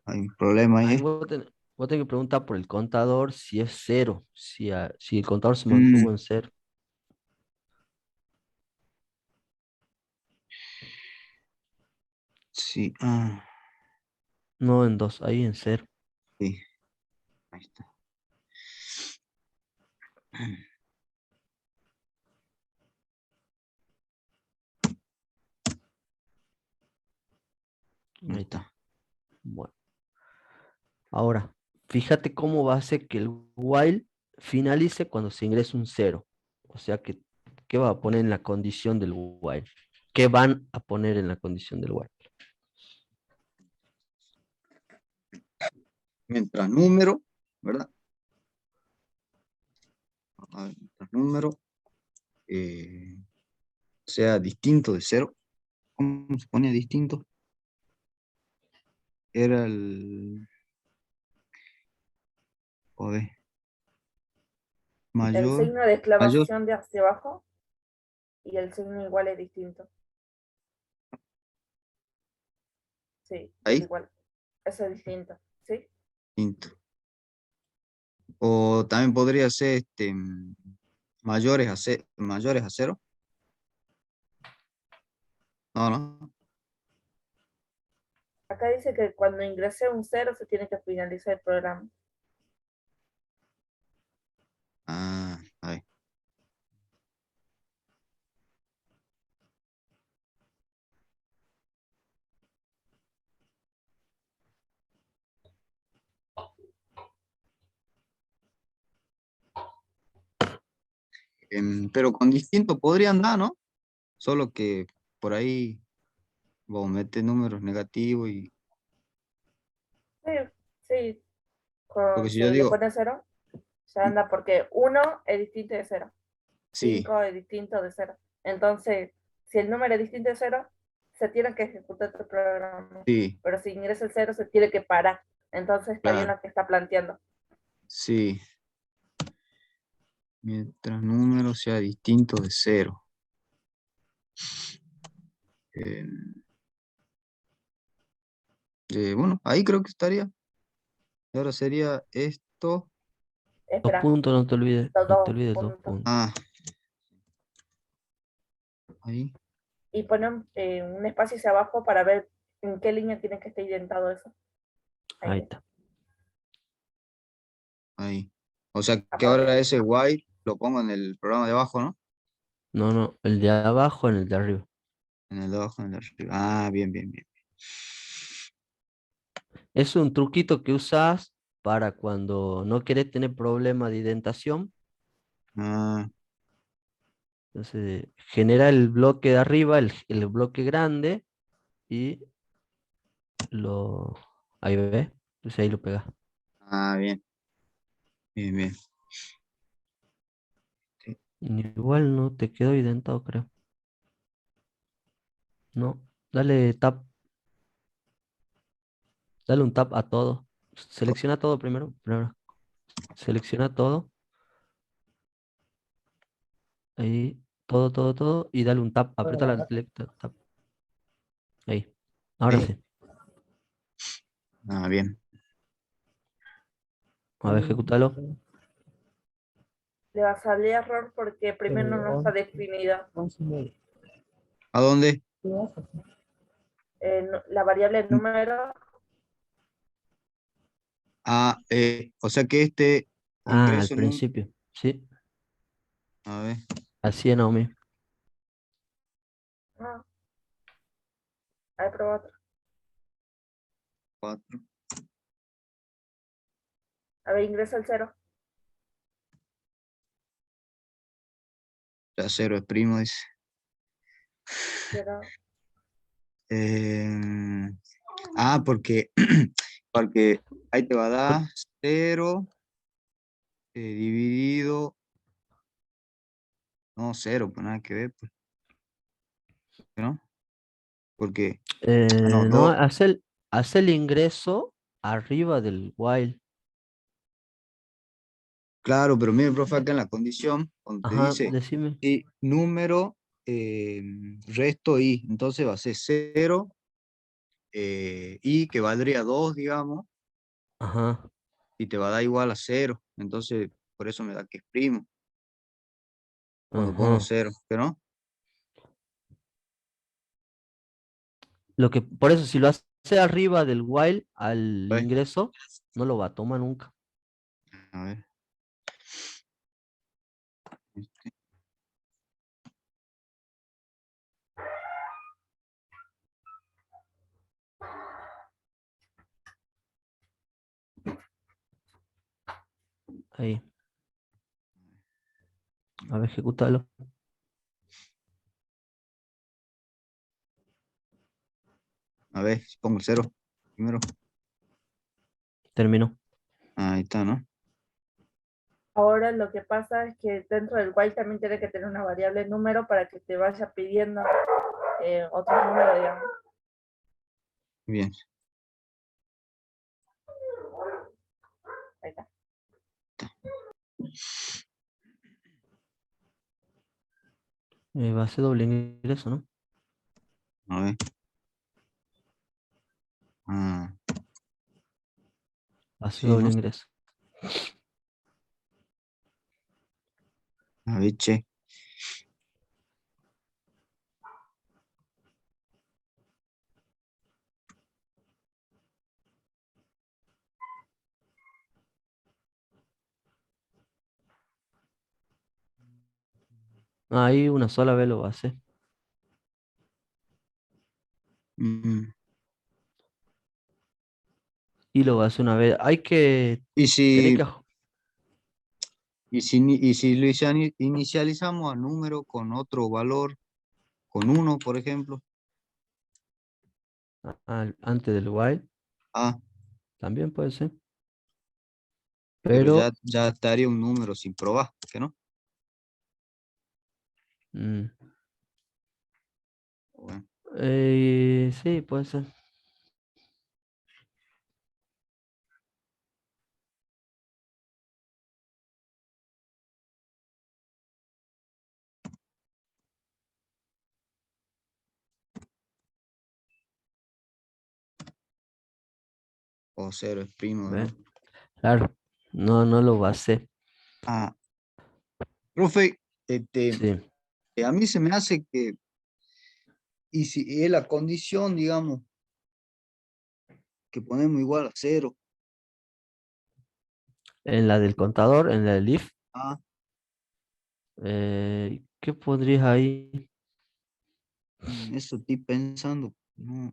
Hay un problema ahí. Ahí vos tenés que preguntar por el contador si es cero, si el contador se Mm, mantuvo en cero, sí. no en dos, ahí en cero. Sí. Ahí está. Ahí Ahí está. está. Bueno, ahora, fíjate cómo va a ser que el while finalice cuando se ingrese un cero. O sea que, ¿qué va a poner en la condición del while? ¿Qué van a poner en la condición del while? Mientras número, ¿verdad? Mientras número sea distinto de cero. ¿Cómo se pone distinto? Era el, joder, El mayor, signo de mayor, exclamación de hacia abajo y el signo igual es distinto. Sí, es ahí, igual. Eso es distinto, ¿sí? distinto. O también podría ser mayores a cero. No, no. Acá dice que cuando ingrese un 0 se tiene que finalizar el programa. Ahí. Pero con distinto podrían dar, ¿no? Solo que por ahí vos metes números negativos y, Sí, sí. porque si Si yo le digo, pone 0, se anda porque 1 es distinto de 0. sí, 5 es distinto de 0. Entonces, si el número es distinto de 0, se tiene que ejecutar tu programa. sí, Pero si ingresa el 0, se tiene que parar. Entonces, está bien claro, lo que está planteando. sí, mientras número sea distinto de cero. Eh, bueno, ahí creo que estaría. Y ahora sería esto. Dos Espera, puntos, los no te dos olvides dos puntos. puntos. Ah, ahí. Y ponen un espacio hacia abajo para ver en qué línea tiene que estar identado eso. Ahí Ahí, está. Ahí. O sea que aparte. ahora ese while lo pongo en el programa de abajo, ¿no? No, no, el de abajo en el de arriba. En el de abajo, en el de arriba. Bien, bien, bien. Es un truquito que usas para cuando no querés tener problema de indentación. Ah, Entonces, genera el bloque de arriba, el bloque grande, y lo... Ahí ves. Entonces ahí lo pegas. bien, bien, bien. Sí. Igual no te quedó identado, creo. No. Dale tap. Dale un tap a todo. Selecciona todo primero. Selecciona todo. Ahí. Todo, todo, todo. Y dale un tap. Aprieta la tap. Ahí. Ahora Ahí. sí. Bien. A ver, ejecútalo. Le va a salir error porque primero no está definido. ¿A dónde? La variable número, O sea que este Ah, al ingreso en un... principio. Sí, A ver, así es, Naomi. no, ahí probó otro. 4. A ver, ingresa el 0. Ya 0 es primo, dice. 0. Eh, porque, porque ahí te va a dar 0 dividido... No, 0, pues nada que ver, pues, ¿no? Porque, no, No, 2. hace el ingreso arriba del while. Claro, pero mire, profe, acá en la condición, donde te Ajá, dice decime. y número, resto i, entonces va a ser 0 i que valdría 2, digamos, Ajá. y te va a dar igual a 0. Entonces, por eso me da que es primo, cuando pongo Ajá. 0, ¿que no? Por eso, si lo hace arriba del while al A ver, ingreso, no lo va a tomar nunca. a ver. Ahí. A ver, ejecútalo. A ver, si pongo el 0 primero. Terminó. Ahí está, ¿no? Ahora lo que pasa es que dentro del while también tiene que tener una variable número para que te vaya pidiendo otro número, digamos. Bien. Ahí está. Va a ser doble ingreso, ¿no? A ver. Ah, Va a ser sí, doble ¿no? ingreso. A ver, che. Ahí una sola vez lo va a hacer. Mm. Y lo va a hacer una vez. Y Tener si, que y si lo inicializamos a número con otro valor, con 1, por ejemplo. antes del while, Ah, también puede ser. pero ya, Pero, ya estaría un número sin probar, ¿que no? mm, Bueno, sí, puede ser. o 0 es primo, ¿Ve? ¿no? Claro, no, no lo va a hacer. Ah, profe, Sí. a mí se me hace que, y si es la condición, digamos, que ponemos igual a 0. En la del contador, en la del if, Ah, ¿qué podrías ahí? eso estoy pensando. No,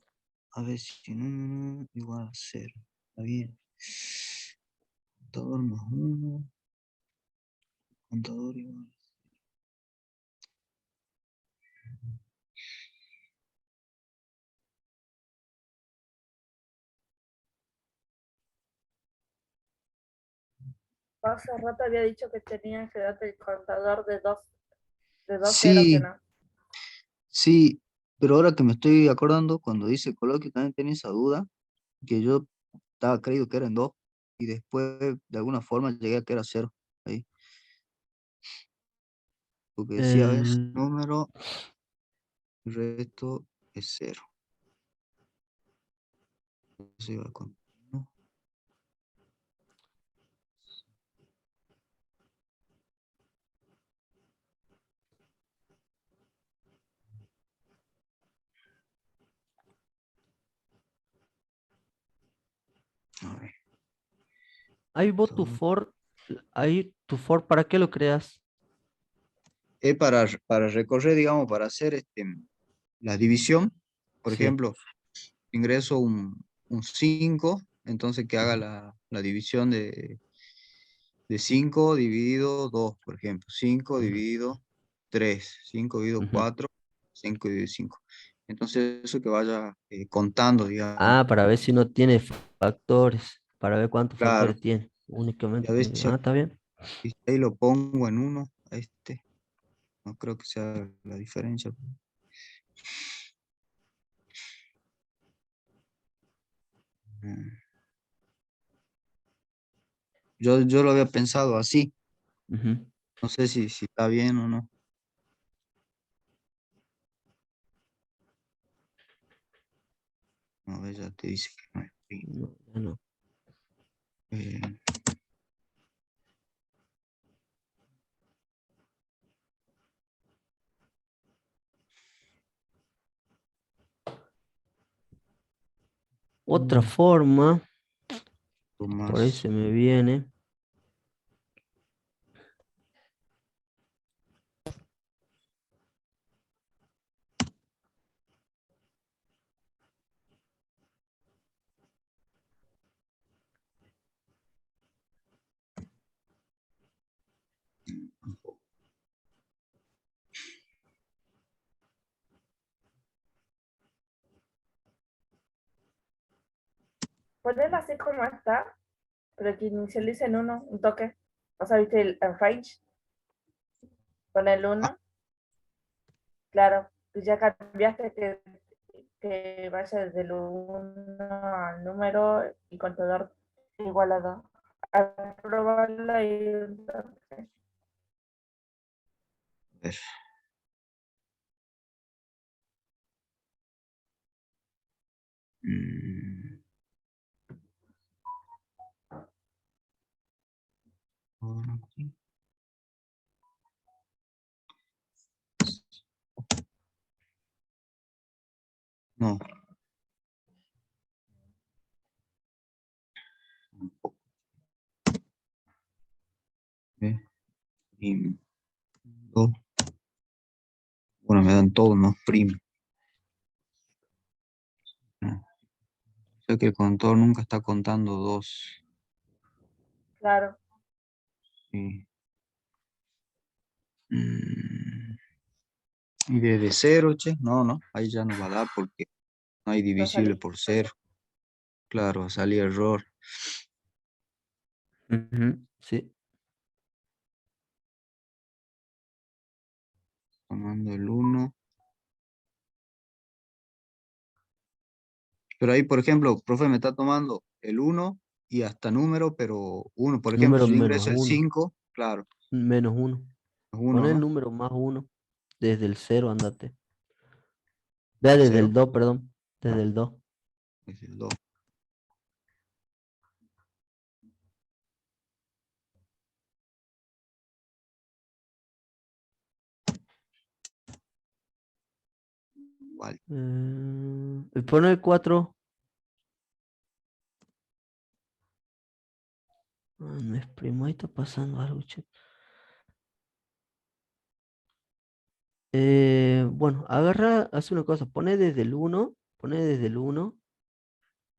a ver si no, igual a 0. Está bien. Contador más 1, contador igual. Hace rato había dicho que tenías que darte el contador de dos ceros, que Sí, no. sí, pero ahora que me estoy acordando, cuando dice coloquio también tenía esa duda, que yo estaba creído que eran 2 y después de alguna forma llegué a que era 0 ahí, porque decía, a ver, El, número, resto es 0. Eso iba con, ¿no? ahí vos tu for, ahí tu for, ¿para qué lo creas? Es para recorrer, digamos, para hacer la división. Por Sí. ejemplo, ingreso un 5, entonces que haga Ujú, la división de 5 dividido 2, por ejemplo. 5 ujú, dividido 3, 5 dividido ujú. 4, 5 dividido 5. Entonces eso que vaya contando, digamos. Ah, para ver si no tiene factores, para ver cuántos Claro, factores tiene. y a Únicamente veces Ah, está bien. si ahí lo pongo en uno, a este, no creo que sea la diferencia. Mm, yo lo había pensado así, Ujú. no sé si está bien o no. A ver, ya te dice que no es primo. No, ya no. Eh, Otra forma, por ahí más, se me viene. Ponerlo así como está, pero que inicialice en uno, un toque. O sea, viste el range, poner el ah, uno, claro, pues ya cambiaste que vaya desde el uno al número y contador igual a 2. Al probarla y un toque. a ver. Mm, ahora aquí. No, tampoco. Ve, y dos. Bueno, me dan todos más primo. No, sé que el contador nunca está contando dos. Claro, Sí. Mm, y desde cero, che, no, ahí ya no va a dar porque no hay no divisible salí. por cero. Claro, va a salir error. Ujú, sí. Tomando el uno. Pero ahí, por ejemplo, profe, me está tomando el uno y hasta número, pero uno, por ejemplo, Número si yo menos ingreso el uno. 5, claro, Menos uno. es 1, Pon el ¿no? número más uno. Desde el cero, andate. Vea desde el Cero, 2, perdón. Desde el 2. es el 2. Igual. Pon el 4. No es primo, ahí está pasando algo, che. Bueno, agarra, hace una cosa, pone desde el uno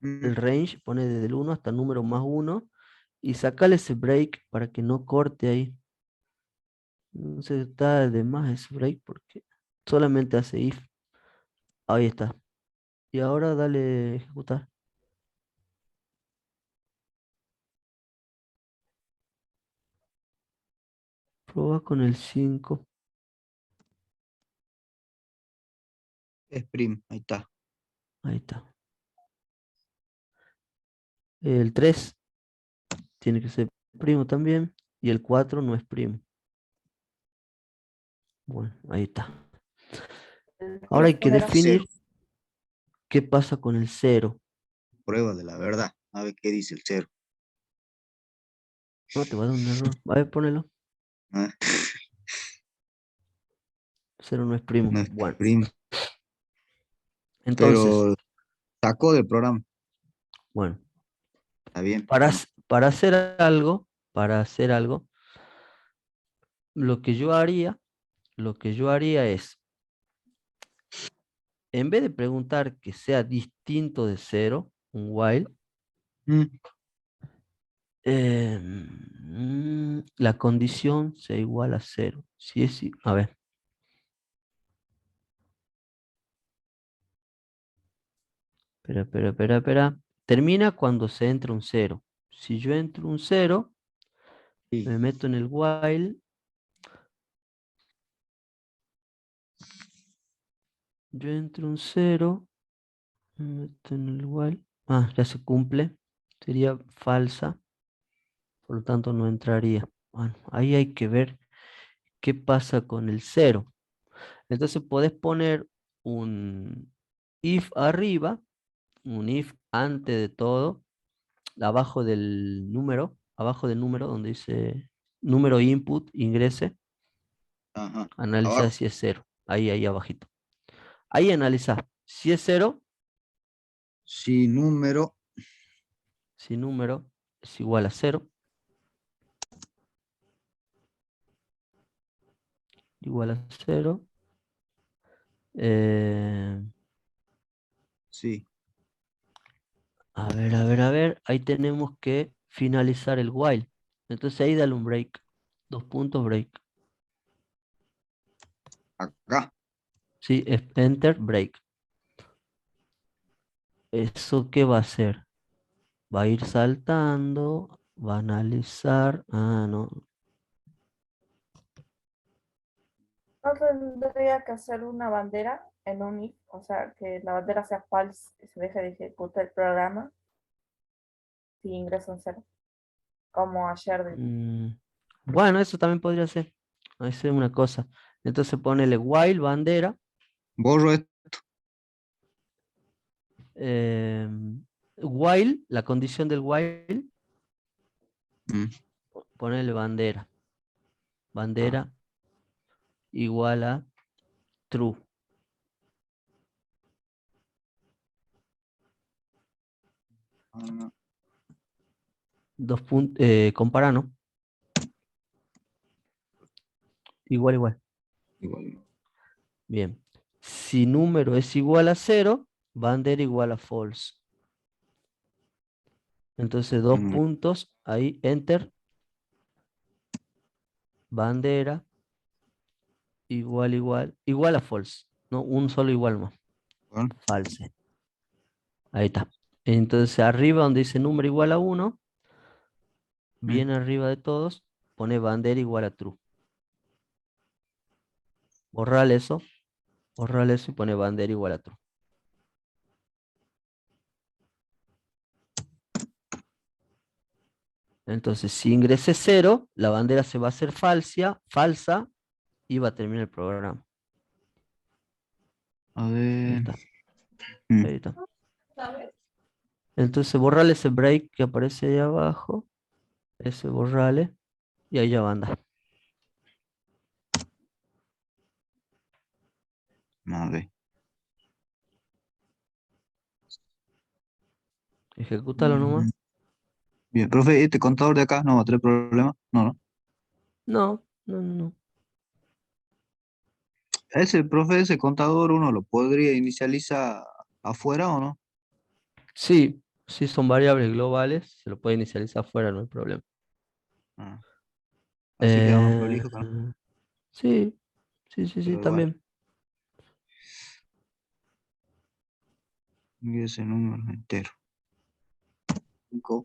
Mm, el range, pone desde el uno hasta el número más uno y sacale ese break para que no corte ahí. No se está de más ese break porque solamente hace if. Ahí está. Y ahora dale ejecutar. Prueba con el 5. es prim, ahí está. Ahí está. El 3 tiene que ser primo también. Y el 4 no es primo. Bueno, ahí está. Ahora hay que El Cero. cero, definir qué pasa con el cero. prueba de la verdad. A ver qué dice el cero. No te va a dar un error. A ver, ponelo. ¿Ah? Cero no es primo. No es Bueno, prim, entonces, pero sacó del programa. bueno, Está bien. para, Bueno, para hacer algo, lo que yo haría, es, en vez de preguntar que sea distinto de cero, un while, Mm, la condición sea igual a cero. Si es, a ver. Espera. Termina cuando se entra un cero. Si yo entro un cero, sí. me meto en el while. Yo entro un cero, me meto en el while. Ah, ya se cumple. Sería falsa, por lo tanto no entraría. Bueno, ahí hay que ver qué pasa con el cero. Entonces podés poner un if arriba, un if antes de todo, abajo del número donde dice número input, ingrese, Ajá. analiza Abajo. si es cero. Ahí abajito. Ahí analiza si es cero, Sí, número. si número es igual a cero, igual a cero. eh, Sí. a ver, ahí tenemos que finalizar el while. Entonces ahí dale un break, 2 puntos break. Acá. Sí, es enter break. ¿Eso qué va a hacer? Va a ir saltando, va a analizar. Ah, no. No tendría que hacer una bandera en un if, o sea, que la bandera sea false y se deje de ejecutar el programa si ingresa un cero, como ayer. Mm, Bueno, eso también podría ser. Esa es una cosa. Entonces ponele while bandera. Borro esto. eh, While, la condición del while, Mm, ponele bandera. ah, Bandera igual a true. ah, Dos puntos, compara, ¿no? Igual. igual. Bien. Si número es igual a cero, bandera igual a false. Entonces, dos Número. puntos, ahí, enter, bandera, igual a false. No, un solo igual más. Igual. False. Ahí está. Entonces, arriba donde dice número igual a 1, Mm, bien arriba de todos, pone bandera igual a true. Borrar eso y pone bandera igual a true. Entonces, si ingresé 0, la bandera se va a hacer falsa y va a terminar el programa. A Ahí ver. está, Mm, ahí está. Entonces, borrale ese break que aparece ahí abajo. Ese borrale. Y ahí ya va a andar. a ver. Ejecútalo nomás. Mm, bien, profe, ¿este contador de acá no va a tener problema? No, no. No. Ese, profe, ese contador uno lo podría inicializar afuera o no? Sí, son variables globales. Se lo puede inicializar afuera, no hay problema. Ah, así queda más Eh, prolijo, ¿no? sí, Pero igual. también. Y ese número entero. 5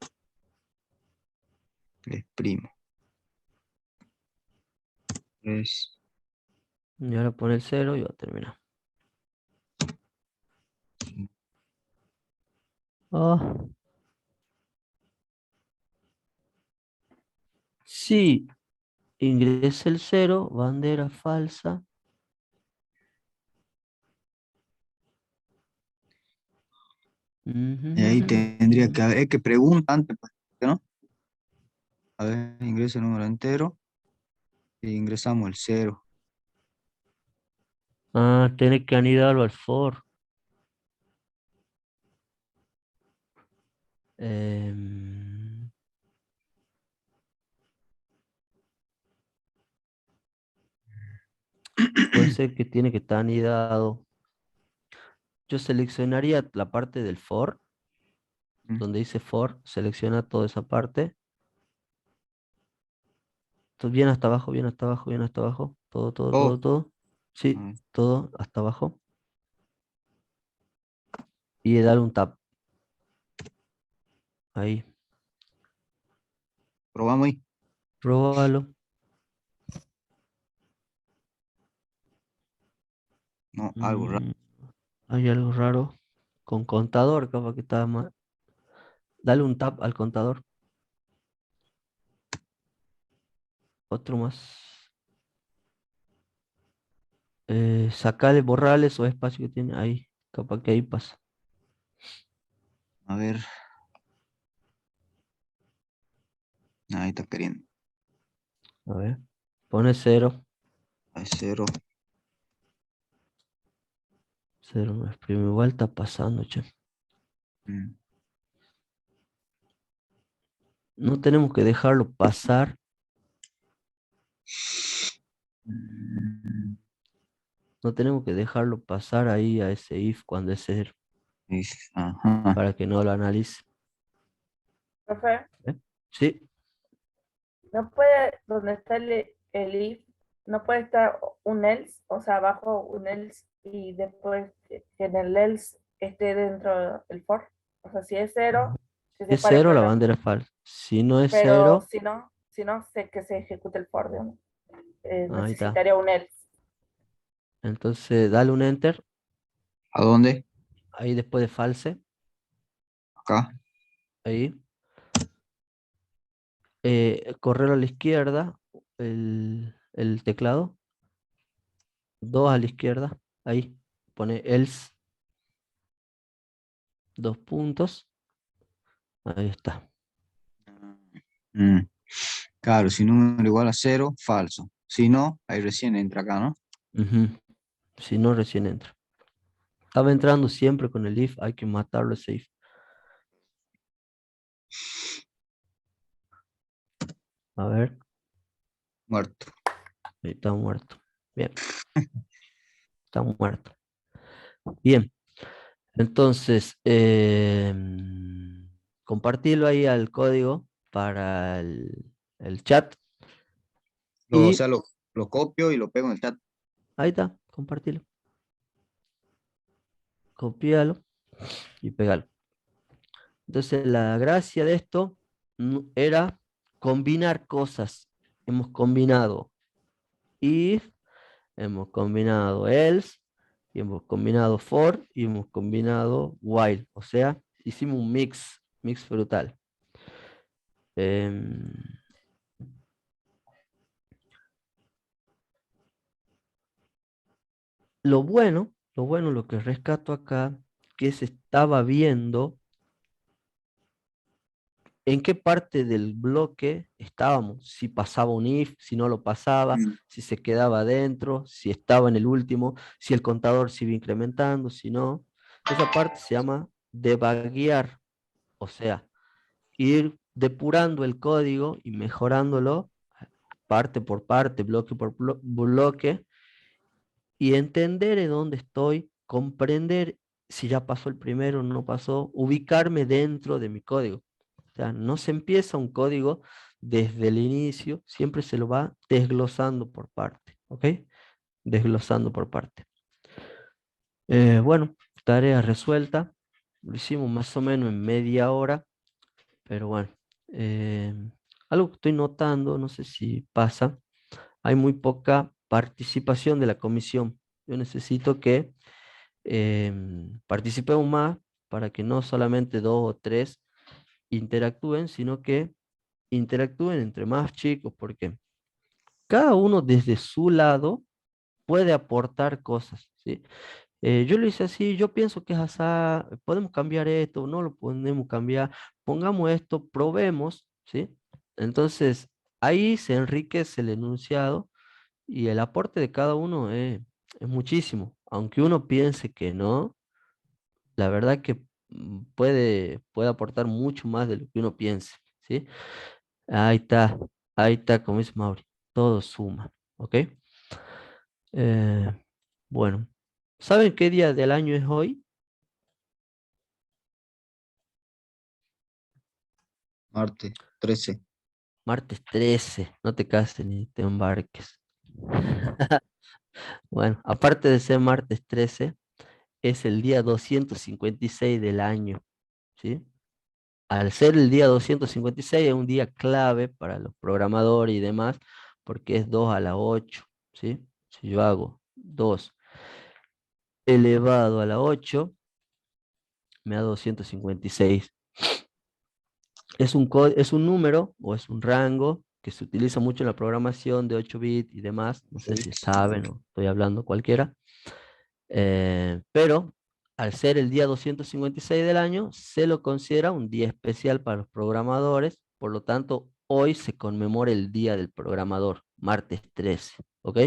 es primo. 3. Y ahora pone el 0 y va a terminar. Ah, sí, ingresa el 0, bandera falsa. Y ahí tendría que Ujujujujú. haber, es que pregunta antes, pues, ¿no? A ver, ingresa el número entero y ingresamos el cero. Ah, tiene que anidarlo al for. Em, ser que tiene que estar anidado. Yo seleccionaría la parte del for, donde dice for, selecciona toda esa parte. Bien hasta abajo, bien hasta abajo, bien hasta abajo. Todo, todo, Oh, todo, todo. Sí, mm, todo hasta abajo. Y darle un tap. Ahí. probamos ahí. Próbalo. No, algo raro. Mm, hay algo raro. Con contador, capaz que está mal. Dale un tap al contador. Otro más. Sacale, borrale esos espacios que tiene ahí. Capaz que ahí pasa. A ver. Ahí está queriendo. A ver. Pone cero. Hay cero. Cero no es primo. Igual está pasando, che. Mm. No tenemos que dejarlo pasar. Mm, No tenemos que dejarlo pasar ahí a ese if cuando es cero. Ajá. Para que no lo analice. Profe, ¿Eh? Sí. no puede, donde está el if, no puede estar un else, o sea, abajo un else y después que en el else esté dentro el for. O sea, si es cero, que Si se es pare el cero, la programa. bandera es falsa. Si no es Pero cero, si no, sé que se ejecute el for, digamos. ahí está. Necesitaría un else. Entonces, dale un enter. ¿A dónde? Ahí después de false. Acá. Ahí. Correr a la izquierda. El teclado. Dos a la izquierda. Ahí. Pone else. Dos puntos. Ahí está. Mm, Claro, si número igual a cero, falso. Si no, ahí recién entra acá, ¿no? Ujú. Si no, recién entra. Estaba entrando siempre con el if. Hay que matarlo ese if. A ver. Muerto. Ahí está muerto. Bien. Está muerto. Bien. Entonces, compartirlo ahí al código para el chat. O Y sea, lo copio y lo pego en el chat. ahí está, compartirlo. Copialo y pegalo. Entonces, la gracia de esto era combinar cosas. Hemos combinado if, hemos combinado else, y hemos combinado for y hemos combinado while. O sea, hicimos un mix frutal. Em, lo que rescato acá, que se estaba viendo en qué parte del bloque estábamos, si pasaba un if, si no lo pasaba, Mm. si se quedaba adentro, si estaba en el último, si el contador se iba incrementando, si no. Esa parte se llama debuguear, o sea, ir depurando el código y mejorándolo parte por parte, bloque por bloque, y entender en dónde estoy, comprender si ya pasó el primero o no pasó, ubicarme dentro de mi código. O sea, no se empieza un código desde el inicio, siempre se lo va desglosando por parte, ¿ok? Desglosando por parte. Bueno, tarea resuelta. Lo hicimos más o menos en media hora, pero bueno. eh, Algo que estoy notando, no sé si pasa, hay muy poca participación de la comisión. Yo necesito que participemos más para que no solamente dos o tres interactúen, sino que interactúen entre más chicos, porque cada uno desde su lado puede aportar cosas, ¿sí? Yo lo hice así, yo pienso que es así, podemos cambiar esto, no lo podemos cambiar, pongamos esto, probemos, ¿sí? Entonces, ahí se enriquece el enunciado y el aporte de cada uno es muchísimo, aunque uno piense que no, la verdad que puede aportar mucho más de lo que uno piense, ¿sí? Ahí está, como dice Mauri, todo suma, ¿ok? Bueno, ¿saben qué día del año es hoy? Marte, 13. Martes 13. No te cases ni te embarques. Bueno, aparte de ser martes 13, es el día 256 del año, ¿sí? Al ser el día 256 es un día clave para los programadores y demás, porque es 2 a la 8, ¿sí? Si yo hago 2 elevado a la 8, me da 256. Es un número o es un rango que se utiliza mucho en la programación de 8 bits y demás. No 8 sé si bits. saben o estoy hablando cualquiera. Pero al ser el día 256 del año, se lo considera un día especial para los programadores. Por lo tanto, hoy se conmemora el Día del Programador, martes 13. ¿Ok?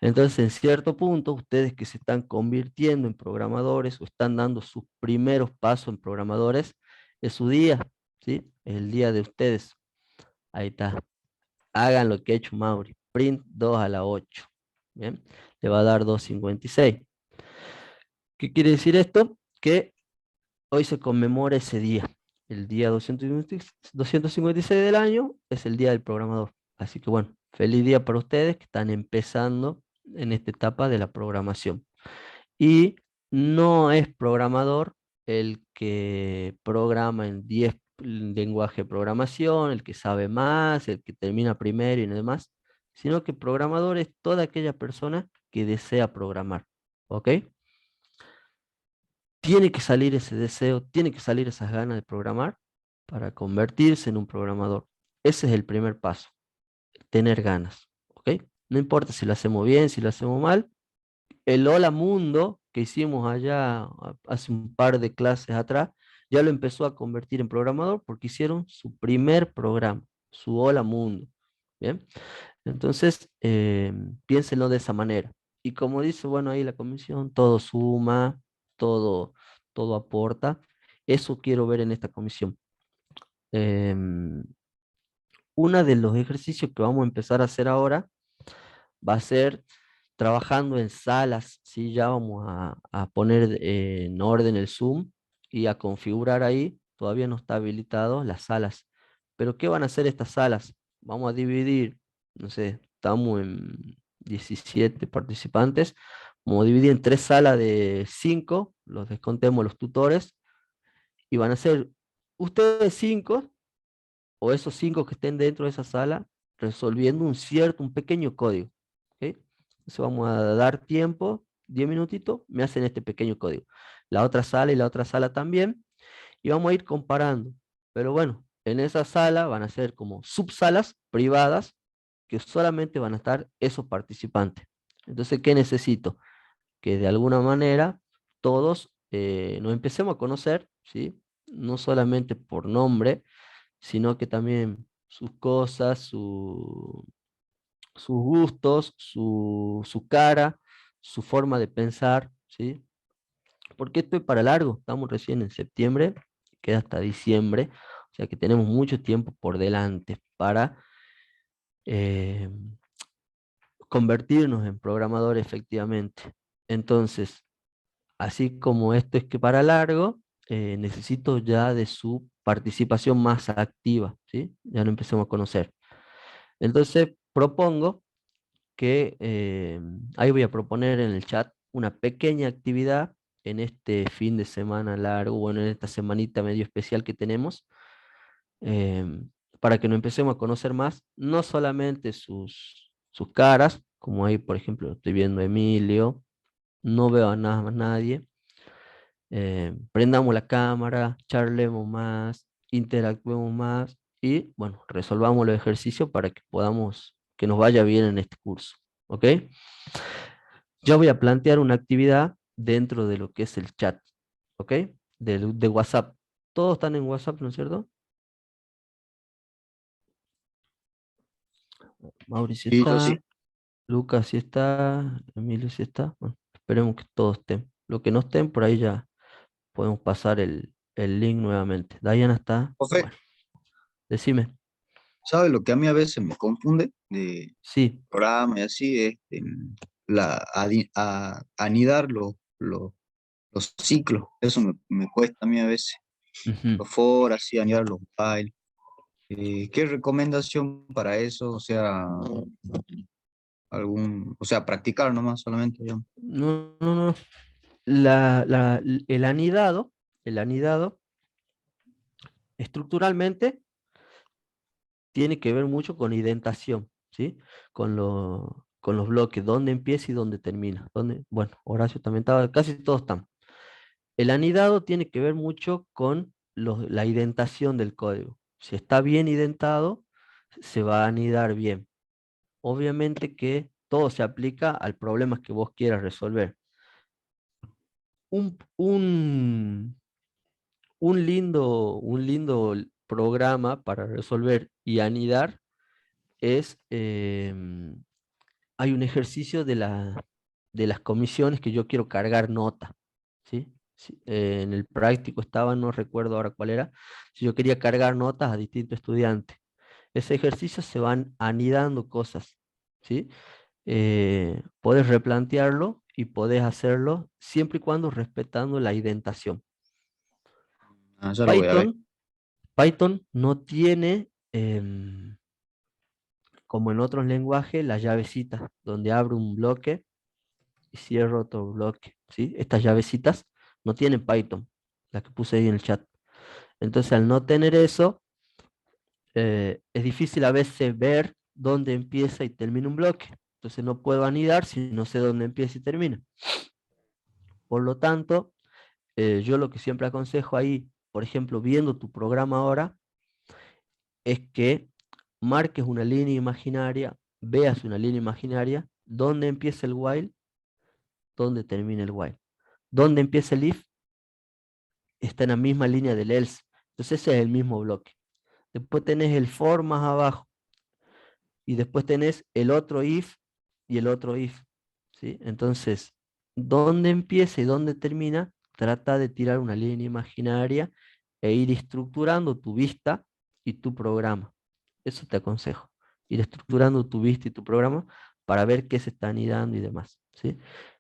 Entonces, en cierto punto, ustedes que se están convirtiendo en programadores o están dando sus primeros pasos en programadores, es su día, ¿sí? El día de ustedes. Ahí está. Hagan lo que ha hecho Mauri. Print 2 a la 8. Bien. Le va a dar 256. ¿Qué quiere decir esto? Que hoy se conmemora ese día. El día 256 del año es el día del programador. Así que bueno, feliz día para ustedes que están empezando en esta etapa de la programación. Y no es programador el que programa en 10 lenguajes de programación, el que sabe más, el que termina primero y demás, sino que programador es toda aquella persona que desea programar. ¿Ok? Tiene que salir ese deseo, tiene que salir esas ganas de programar para convertirse en un programador. Ese es el primer paso, tener ganas. ¿Ok? No importa si lo hacemos bien, si lo hacemos mal, el Hola Mundo que hicimos allá hace un par de clases atrás, ya lo empezó a convertir en programador porque hicieron su primer programa, su Hola Mundo. ¿Bien? Entonces, piénsenlo de esa manera. Y como dice, bueno, ahí la comisión, todo suma, todo, todo aporta. Eso quiero ver en esta comisión. Em, Uno de los ejercicios que vamos a empezar a hacer ahora va a ser trabajando en salas, ¿sí? Ya vamos a poner en orden el Zoom y a configurar ahí. Todavía no está habilitado las salas. Pero ¿qué van a hacer estas salas? Vamos a dividir, no sé, estamos en 17 participantes. Vamos a dividir en tres salas de 5, los descontemos los tutores, y van a ser ustedes 5 o esos 5 que estén dentro de esa sala resolviendo un pequeño código. ¿Ok? Entonces vamos a dar tiempo, 10 minutitos, me hacen este pequeño código. La otra sala y la otra sala también, y vamos a ir comparando. Pero bueno, en esa sala van a ser como subsalas privadas que solamente van a estar esos participantes. Entonces, ¿qué necesito? Que de alguna manera todos nos empecemos a conocer, ¿sí? No solamente por nombre, sino que también sus cosas, sus gustos, su cara, su forma de pensar, ¿sí? Porque esto es para largo, estamos recién en septiembre, queda hasta diciembre, o sea que tenemos mucho tiempo por delante para eh, convertirnos en programadores efectivamente. Entonces, así como esto es que para largo, necesito ya de su participación más activa, ¿sí? Ya no empecemos a conocer. Entonces, propongo que ahí voy a proponer en el chat una pequeña actividad en este fin de semana largo, bueno, en esta semanita medio especial que tenemos, para que nos empecemos a conocer más, no solamente sus caras, como ahí, por ejemplo, estoy viendo a Emilio, no veo a nada más nadie. Prendamos la cámara, charlemos más, interactuemos más y, bueno, resolvamos los ejercicios para que podamos, que nos vaya bien en este curso. ¿Ok? Yo voy a plantear una actividad dentro de lo que es el chat. ¿Ok? De WhatsApp. Todos están en WhatsApp, ¿no es cierto? Mauricio Sí, yo está, sí. Lucas sí está, Emilio sí está. Bueno, esperemos que todos estén. Lo que no estén, por ahí ya podemos pasar el link nuevamente. Diana está. Profe, Bueno, decime. ¿sabe lo que a mí a veces me confunde de Sí, programa y así? anidar los ciclos. Eso me cuesta a mí a veces. Ujú. Los for, así, anidar los while. ¿Qué recomendación para eso? O sea, o sea, practicar nomás solamente, digamos. No, no, no. El anidado, estructuralmente, tiene que ver mucho con identación, ¿sí? Con los bloques, dónde empieza y dónde termina. Bueno, Horacio también estaba, casi todos están. El anidado tiene que ver mucho con la identación del código. Si está bien identado, se va a anidar bien. Obviamente que todo se aplica al problema que vos quieras resolver. Un, un, un lindo programa para resolver y anidar es, hay un ejercicio de las comisiones que yo quiero cargar nota, ¿sí? Sí, en el práctico estaba, no recuerdo ahora cuál era, si yo quería cargar notas a distintos estudiantes. Ese ejercicio se van anidando cosas, ¿sí? Podés replantearlo y podés hacerlo siempre y cuando respetando la identación. Ah, ya lo voy a ver. Python, Python no tiene, como en otros lenguajes, la llavecita, donde abro un bloque y cierro otro bloque, ¿sí? Estas llavecitas no tienen Python, las que puse ahí en el chat. Entonces, al no tener eso, es difícil a veces ver dónde empieza y termina un bloque. Entonces, no puedo anidar si no sé dónde empieza y termina. Por lo tanto, yo lo que siempre aconsejo ahí, por ejemplo, viendo tu programa ahora, es que marques una línea imaginaria, veas una línea imaginaria, dónde empieza el while, dónde termina el while. Dónde empieza el if, está en la misma línea del else. Entonces ese es el mismo bloque. Después tenés el for más abajo. Y después tenés el otro if y el otro if, ¿sí? Entonces, dónde empieza y dónde termina, trata de tirar una línea imaginaria e ir estructurando tu vista y tu programa. Eso te aconsejo. Ir estructurando tu vista y tu programa para ver qué se está anidando y demás, ¿sí?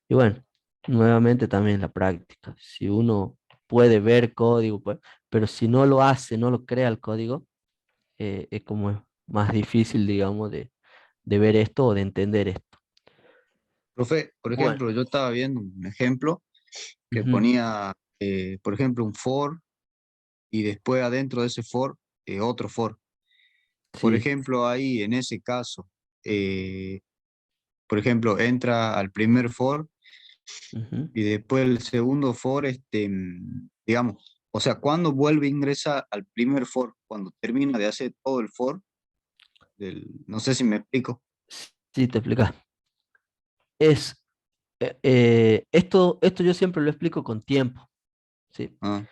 Y bueno, nuevamente también la práctica. Si uno puede ver código, pues, pero si no lo hace, no lo crea el código, es como más difícil, digamos, de ver esto o de entender esto. Profe, por Bueno, ejemplo, yo estaba viendo un ejemplo que ujú, ponía, por ejemplo, un for y después adentro de ese for, otro for. Por sí, ejemplo, ahí en ese caso, eh, por ejemplo, entra al primer for ujú. y después el segundo for, digamos, o sea, cuando vuelve a ingresar al primer for, cuando termina de hacer todo el for, no sé si me explico. Sí, te explicas. Es, esto yo siempre lo explico con tiempo, ¿sí? Ah,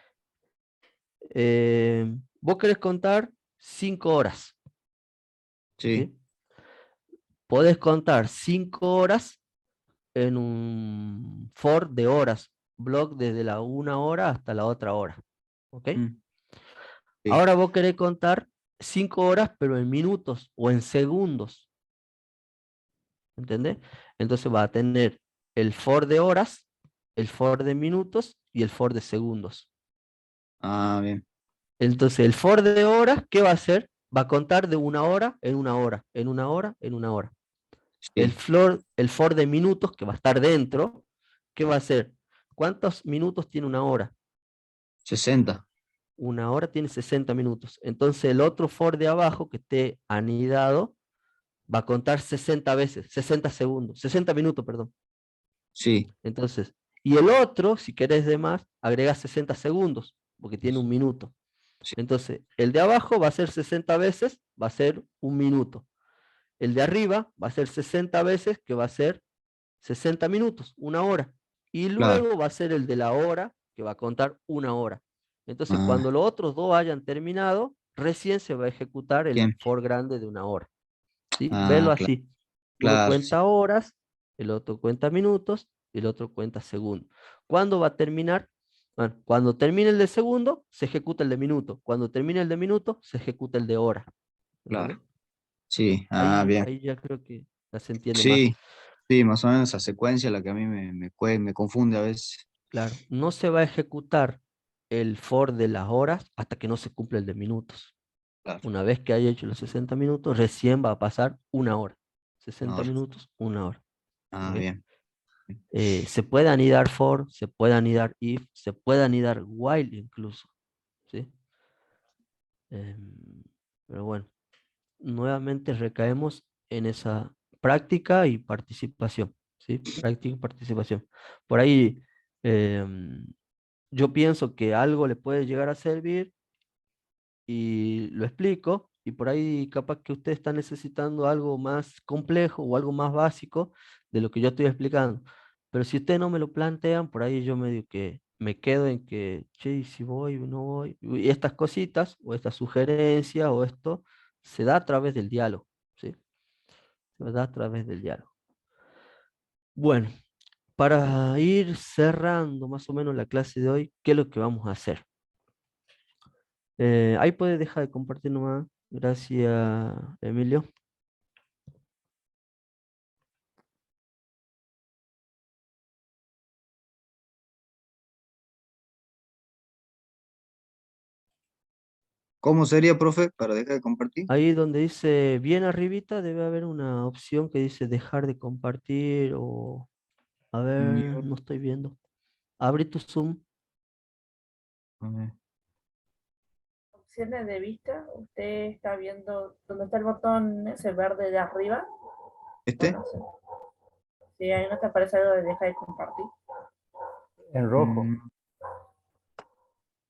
Vos querés contar 5 horas, sí, ¿sí? Podés contar 5 horas en un for de horas, block desde la una hora hasta la otra hora, ¿ok? mm, sí, Ahora vos querés contar 5 horas, pero en minutos o en segundos, ¿entendés? Entonces va a tener el for de horas, el for de minutos y el for de segundos. ah, bien, Entonces el for de horas, ¿qué va a hacer? Va a contar de una hora en una hora, en una hora, en una hora. sí, El for de minutos, que va a estar dentro, ¿qué va a hacer? ¿Cuántos minutos tiene una hora? 60, Una hora tiene 60 minutos. Entonces el otro for de abajo que esté anidado va a contar 60 veces, 60 segundos, 60 minutos, perdón. sí, Entonces, y el otro, si querés de más, agrega 60 segundos, porque tiene un minuto. sí, Entonces, el de abajo va a ser 60 veces, va a ser un minuto. El de arriba va a ser 60 veces, que va a ser 60 minutos, una hora. Y claro, luego va a ser el de la hora, que va a contar una hora. Entonces, ah, cuando los otros dos hayan terminado, recién se va a ejecutar el bien, for grande de una hora. ¿Sí? Verlo ah, claro, así. Uno claro, sí, cuenta horas, el otro cuenta minutos y el otro cuenta segundos. ¿Cuándo va a terminar? Bueno, cuando termine el de segundo, se ejecuta el de minuto. Cuando termine el de minuto, se ejecuta el de hora. ¿Entendés? claro, sí, ah, bien, Ahí ya creo que ya se entiende más. sí, Sí, más o menos esa secuencia la que a mí me confunde a veces. Claro, no se va a ejecutar el for de las horas hasta que no se cumpla el de minutos. Claro, Una vez que haya hecho los 60 minutos, recién va a pasar una hora. una 60 hora. minutos, una hora. Ah, ¿Ok? bien. Se puede anidar for, se puede anidar if, se puede anidar while incluso. ¿Sí? Em, pero bueno, nuevamente recaemos en esa práctica y participación. ¿Sí? Práctica y participación. Por ahí em, yo pienso que algo le puede llegar a servir y lo explico, y por ahí capaz que usted está necesitando algo más complejo o algo más básico de lo que yo estoy explicando. Pero si ustedes no me lo plantean, por ahí yo medio que me quedo en que, che, ¿y si voy o no voy? Y estas cositas, o estas sugerencias, o esto, se da a través del diálogo, ¿sí? Se da a través del diálogo. Bueno, para ir cerrando más o menos la clase de hoy, ¿qué es lo que vamos a hacer? Ahí puede dejar de compartir nomás. Gracias, Emilio. ¿Cómo sería, profe, para dejar de compartir? Ahí donde dice bien arribita debe haber una opción que dice dejar de compartir o... A ver, Mute. no estoy viendo. Abre tu Zoom. A ver. Opciones de vista, usted está viendo dónde está el botón ese verde de arriba. ¿Este? Bueno, sí. Si ahí no te aparece algo de dejar de compartir. En rojo, Mm,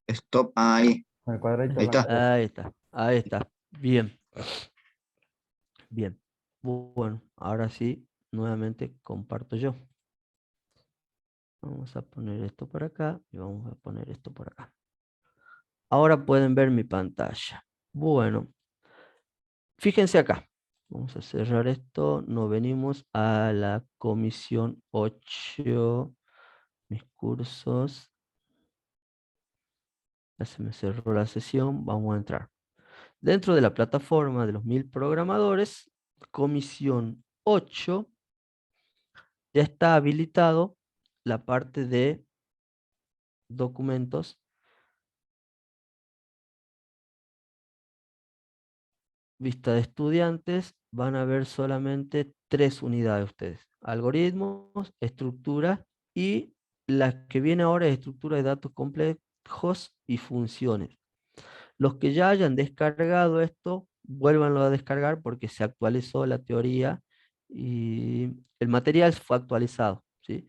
Stop. Ah, ahí. el cuadradito Ahí blanco está. derecho. Ahí está, ahí está. Bien, bien. Bueno, ahora sí, nuevamente comparto yo. Vamos a poner esto por acá y vamos a poner esto por acá. Ahora pueden ver mi pantalla. Bueno, fíjense acá. Vamos a cerrar esto. Nos venimos a la comisión 8. Mis cursos. Ya se me cerró la sesión. Vamos a entrar. Dentro de la plataforma de los 1000 programadores, comisión 8, ya está habilitado la parte de documentos. Vista de estudiantes, van a ver solamente 3 unidades ustedes. Algoritmos, estructura y la que viene ahora es estructura de datos complejos y funciones. Los que ya hayan descargado esto, vuélvanlo a descargar porque se actualizó la teoría y el material fue actualizado, ¿sí?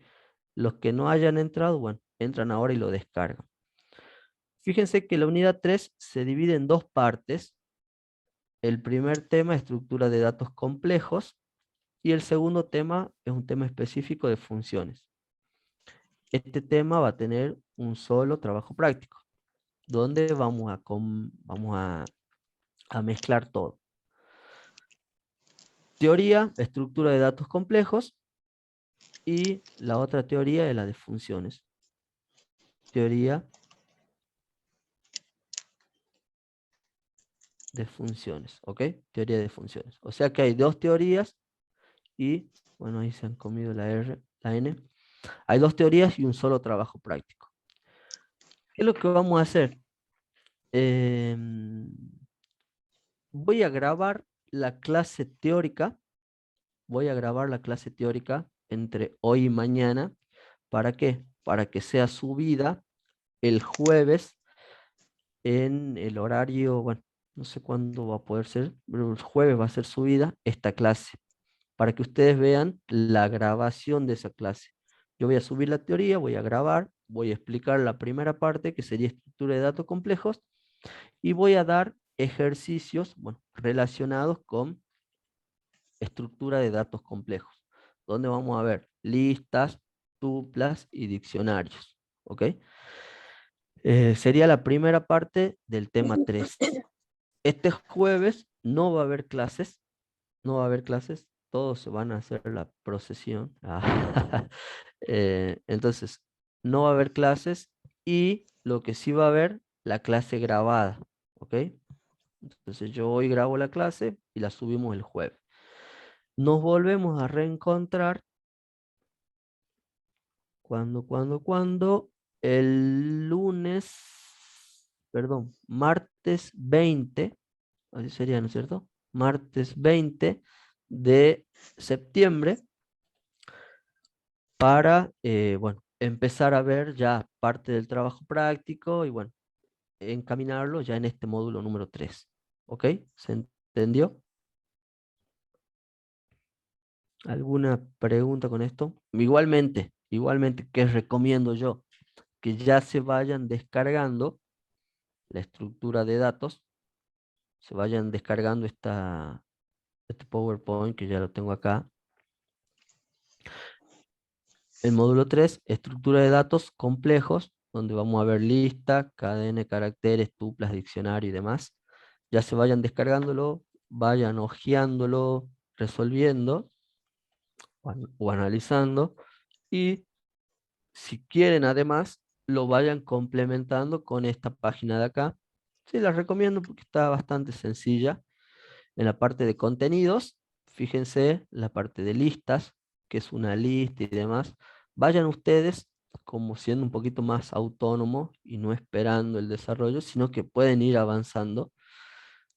Los que no hayan entrado, bueno, entran ahora y lo descargan. Fíjense que la unidad 3 se divide en dos partes. El primer tema, estructura de datos complejos, y el segundo tema es un tema específico de funciones. Este tema va a tener un solo trabajo práctico, donde vamos a mezclar todo. Teoría, estructura de datos complejos, y la otra teoría es la de funciones. Teoría de funciones, ¿ok? Teoría de funciones. O sea que hay dos teorías y, bueno, ahí se han comido la R, la N. Hay dos teorías y un solo trabajo práctico. ¿Qué es lo que vamos a hacer? Em, Voy a grabar la clase teórica. Voy a grabar la clase teórica entre hoy y mañana. ¿Para qué? Para que sea subida el jueves en el horario, bueno, no sé cuándo va a poder ser, pero el jueves va a ser subida esta clase, para que ustedes vean la grabación de esa clase. Yo voy a subir la teoría, voy a grabar, voy a explicar la primera parte, que sería estructura de datos complejos, y voy a dar ejercicios, bueno, relacionados con estructura de datos complejos, donde vamos a ver listas, tuplas y diccionarios. ¿Ok? Sería la primera parte del tema 3. Este jueves no va a haber clases, no va a haber clases, todos se van a hacer la procesión. Entonces, no va a haber clases y lo que sí va a haber, la clase grabada. ¿Ok? Entonces yo hoy grabo la clase y la subimos el jueves. Nos volvemos a reencontrar ¿Cuándo? El lunes, perdón, martes 20, así sería, ¿no es cierto? Martes 20 de septiembre para, bueno, empezar a ver ya parte del trabajo práctico y, bueno, encaminarlo ya en este módulo número 3. ¿Ok? ¿Se entendió? ¿Alguna pregunta con esto? Igualmente, ¿qué recomiendo yo? Que ya se vayan descargando la estructura de datos, se vayan descargando este PowerPoint que ya lo tengo acá. El módulo 3, estructura de datos complejos, donde vamos a ver lista, cadena de caracteres, tuplas, diccionario y demás. Ya se vayan descargándolo, vayan hojeándolo, resolviendo o analizando, y si quieren además lo vayan complementando con esta página de acá. Sí, la recomiendo porque está bastante sencilla. En la parte de contenidos, fíjense la parte de listas, que es una lista y demás. Vayan ustedes como siendo un poquito más autónomos y no esperando el desarrollo, sino que pueden ir avanzando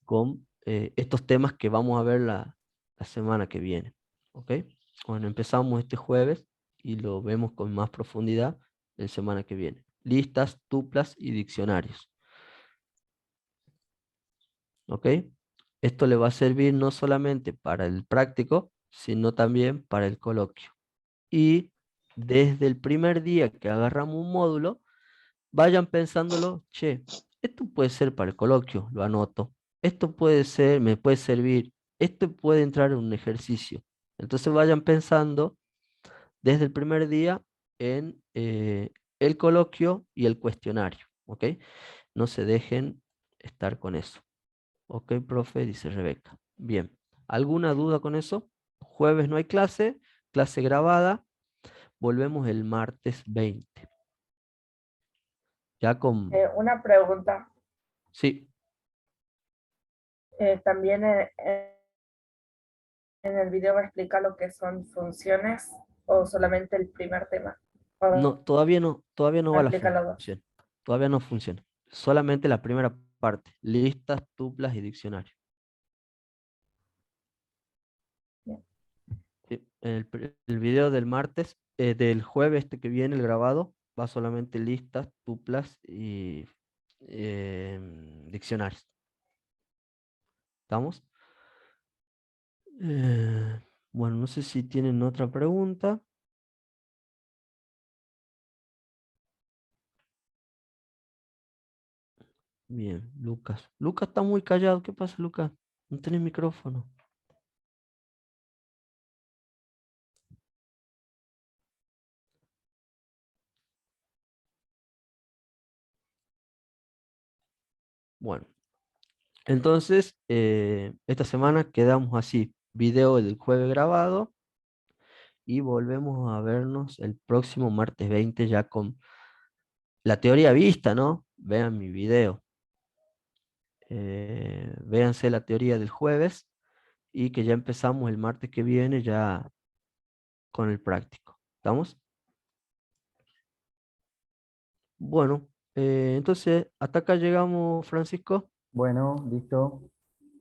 con estos temas que vamos a ver la semana que viene. ¿Ok? Bueno, empezamos este jueves y lo vemos con más profundidad la semana que viene. Listas, tuplas y diccionarios. ¿Ok? Esto le va a servir no solamente para el práctico, sino también para el coloquio. Y desde el primer día que agarramos un módulo, vayan pensándolo, che, esto puede ser para el coloquio, lo anoto. Esto puede ser, me puede servir. Esto puede entrar en un ejercicio. Entonces vayan pensando desde el primer día en el coloquio y el cuestionario. ¿Ok? No se dejen estar con eso. Ok, profe, dice Rebeca. Bien. ¿Alguna duda con eso? Jueves no hay clase, clase grabada. Volvemos el martes 20. Ya con... Una pregunta. Sí, También en el video va a explicar lo que son funciones o solamente el primer tema. O no, todavía no va la explica los dos. función. Todavía no funciona. Solamente la primera parte. Listas, tuplas y diccionario. Bien. Sí, el video del martes, del jueves este que viene, el grabado, va solamente listas, tuplas y diccionarios. ¿Estamos? Eh, bueno, no sé si tienen otra pregunta. Bien, Lucas. Lucas está muy callado. ¿Qué pasa, Lucas? No tenés micrófono. Bueno, entonces, esta semana quedamos así. Video del jueves grabado y volvemos a vernos el próximo martes 20 ya con la teoría vista, ¿no? Vean mi video. Véanse la teoría del jueves y que ya empezamos el martes que viene ya con el práctico. ¿Estamos? Bueno, entonces hasta acá llegamos, Francisco. Bueno, listo.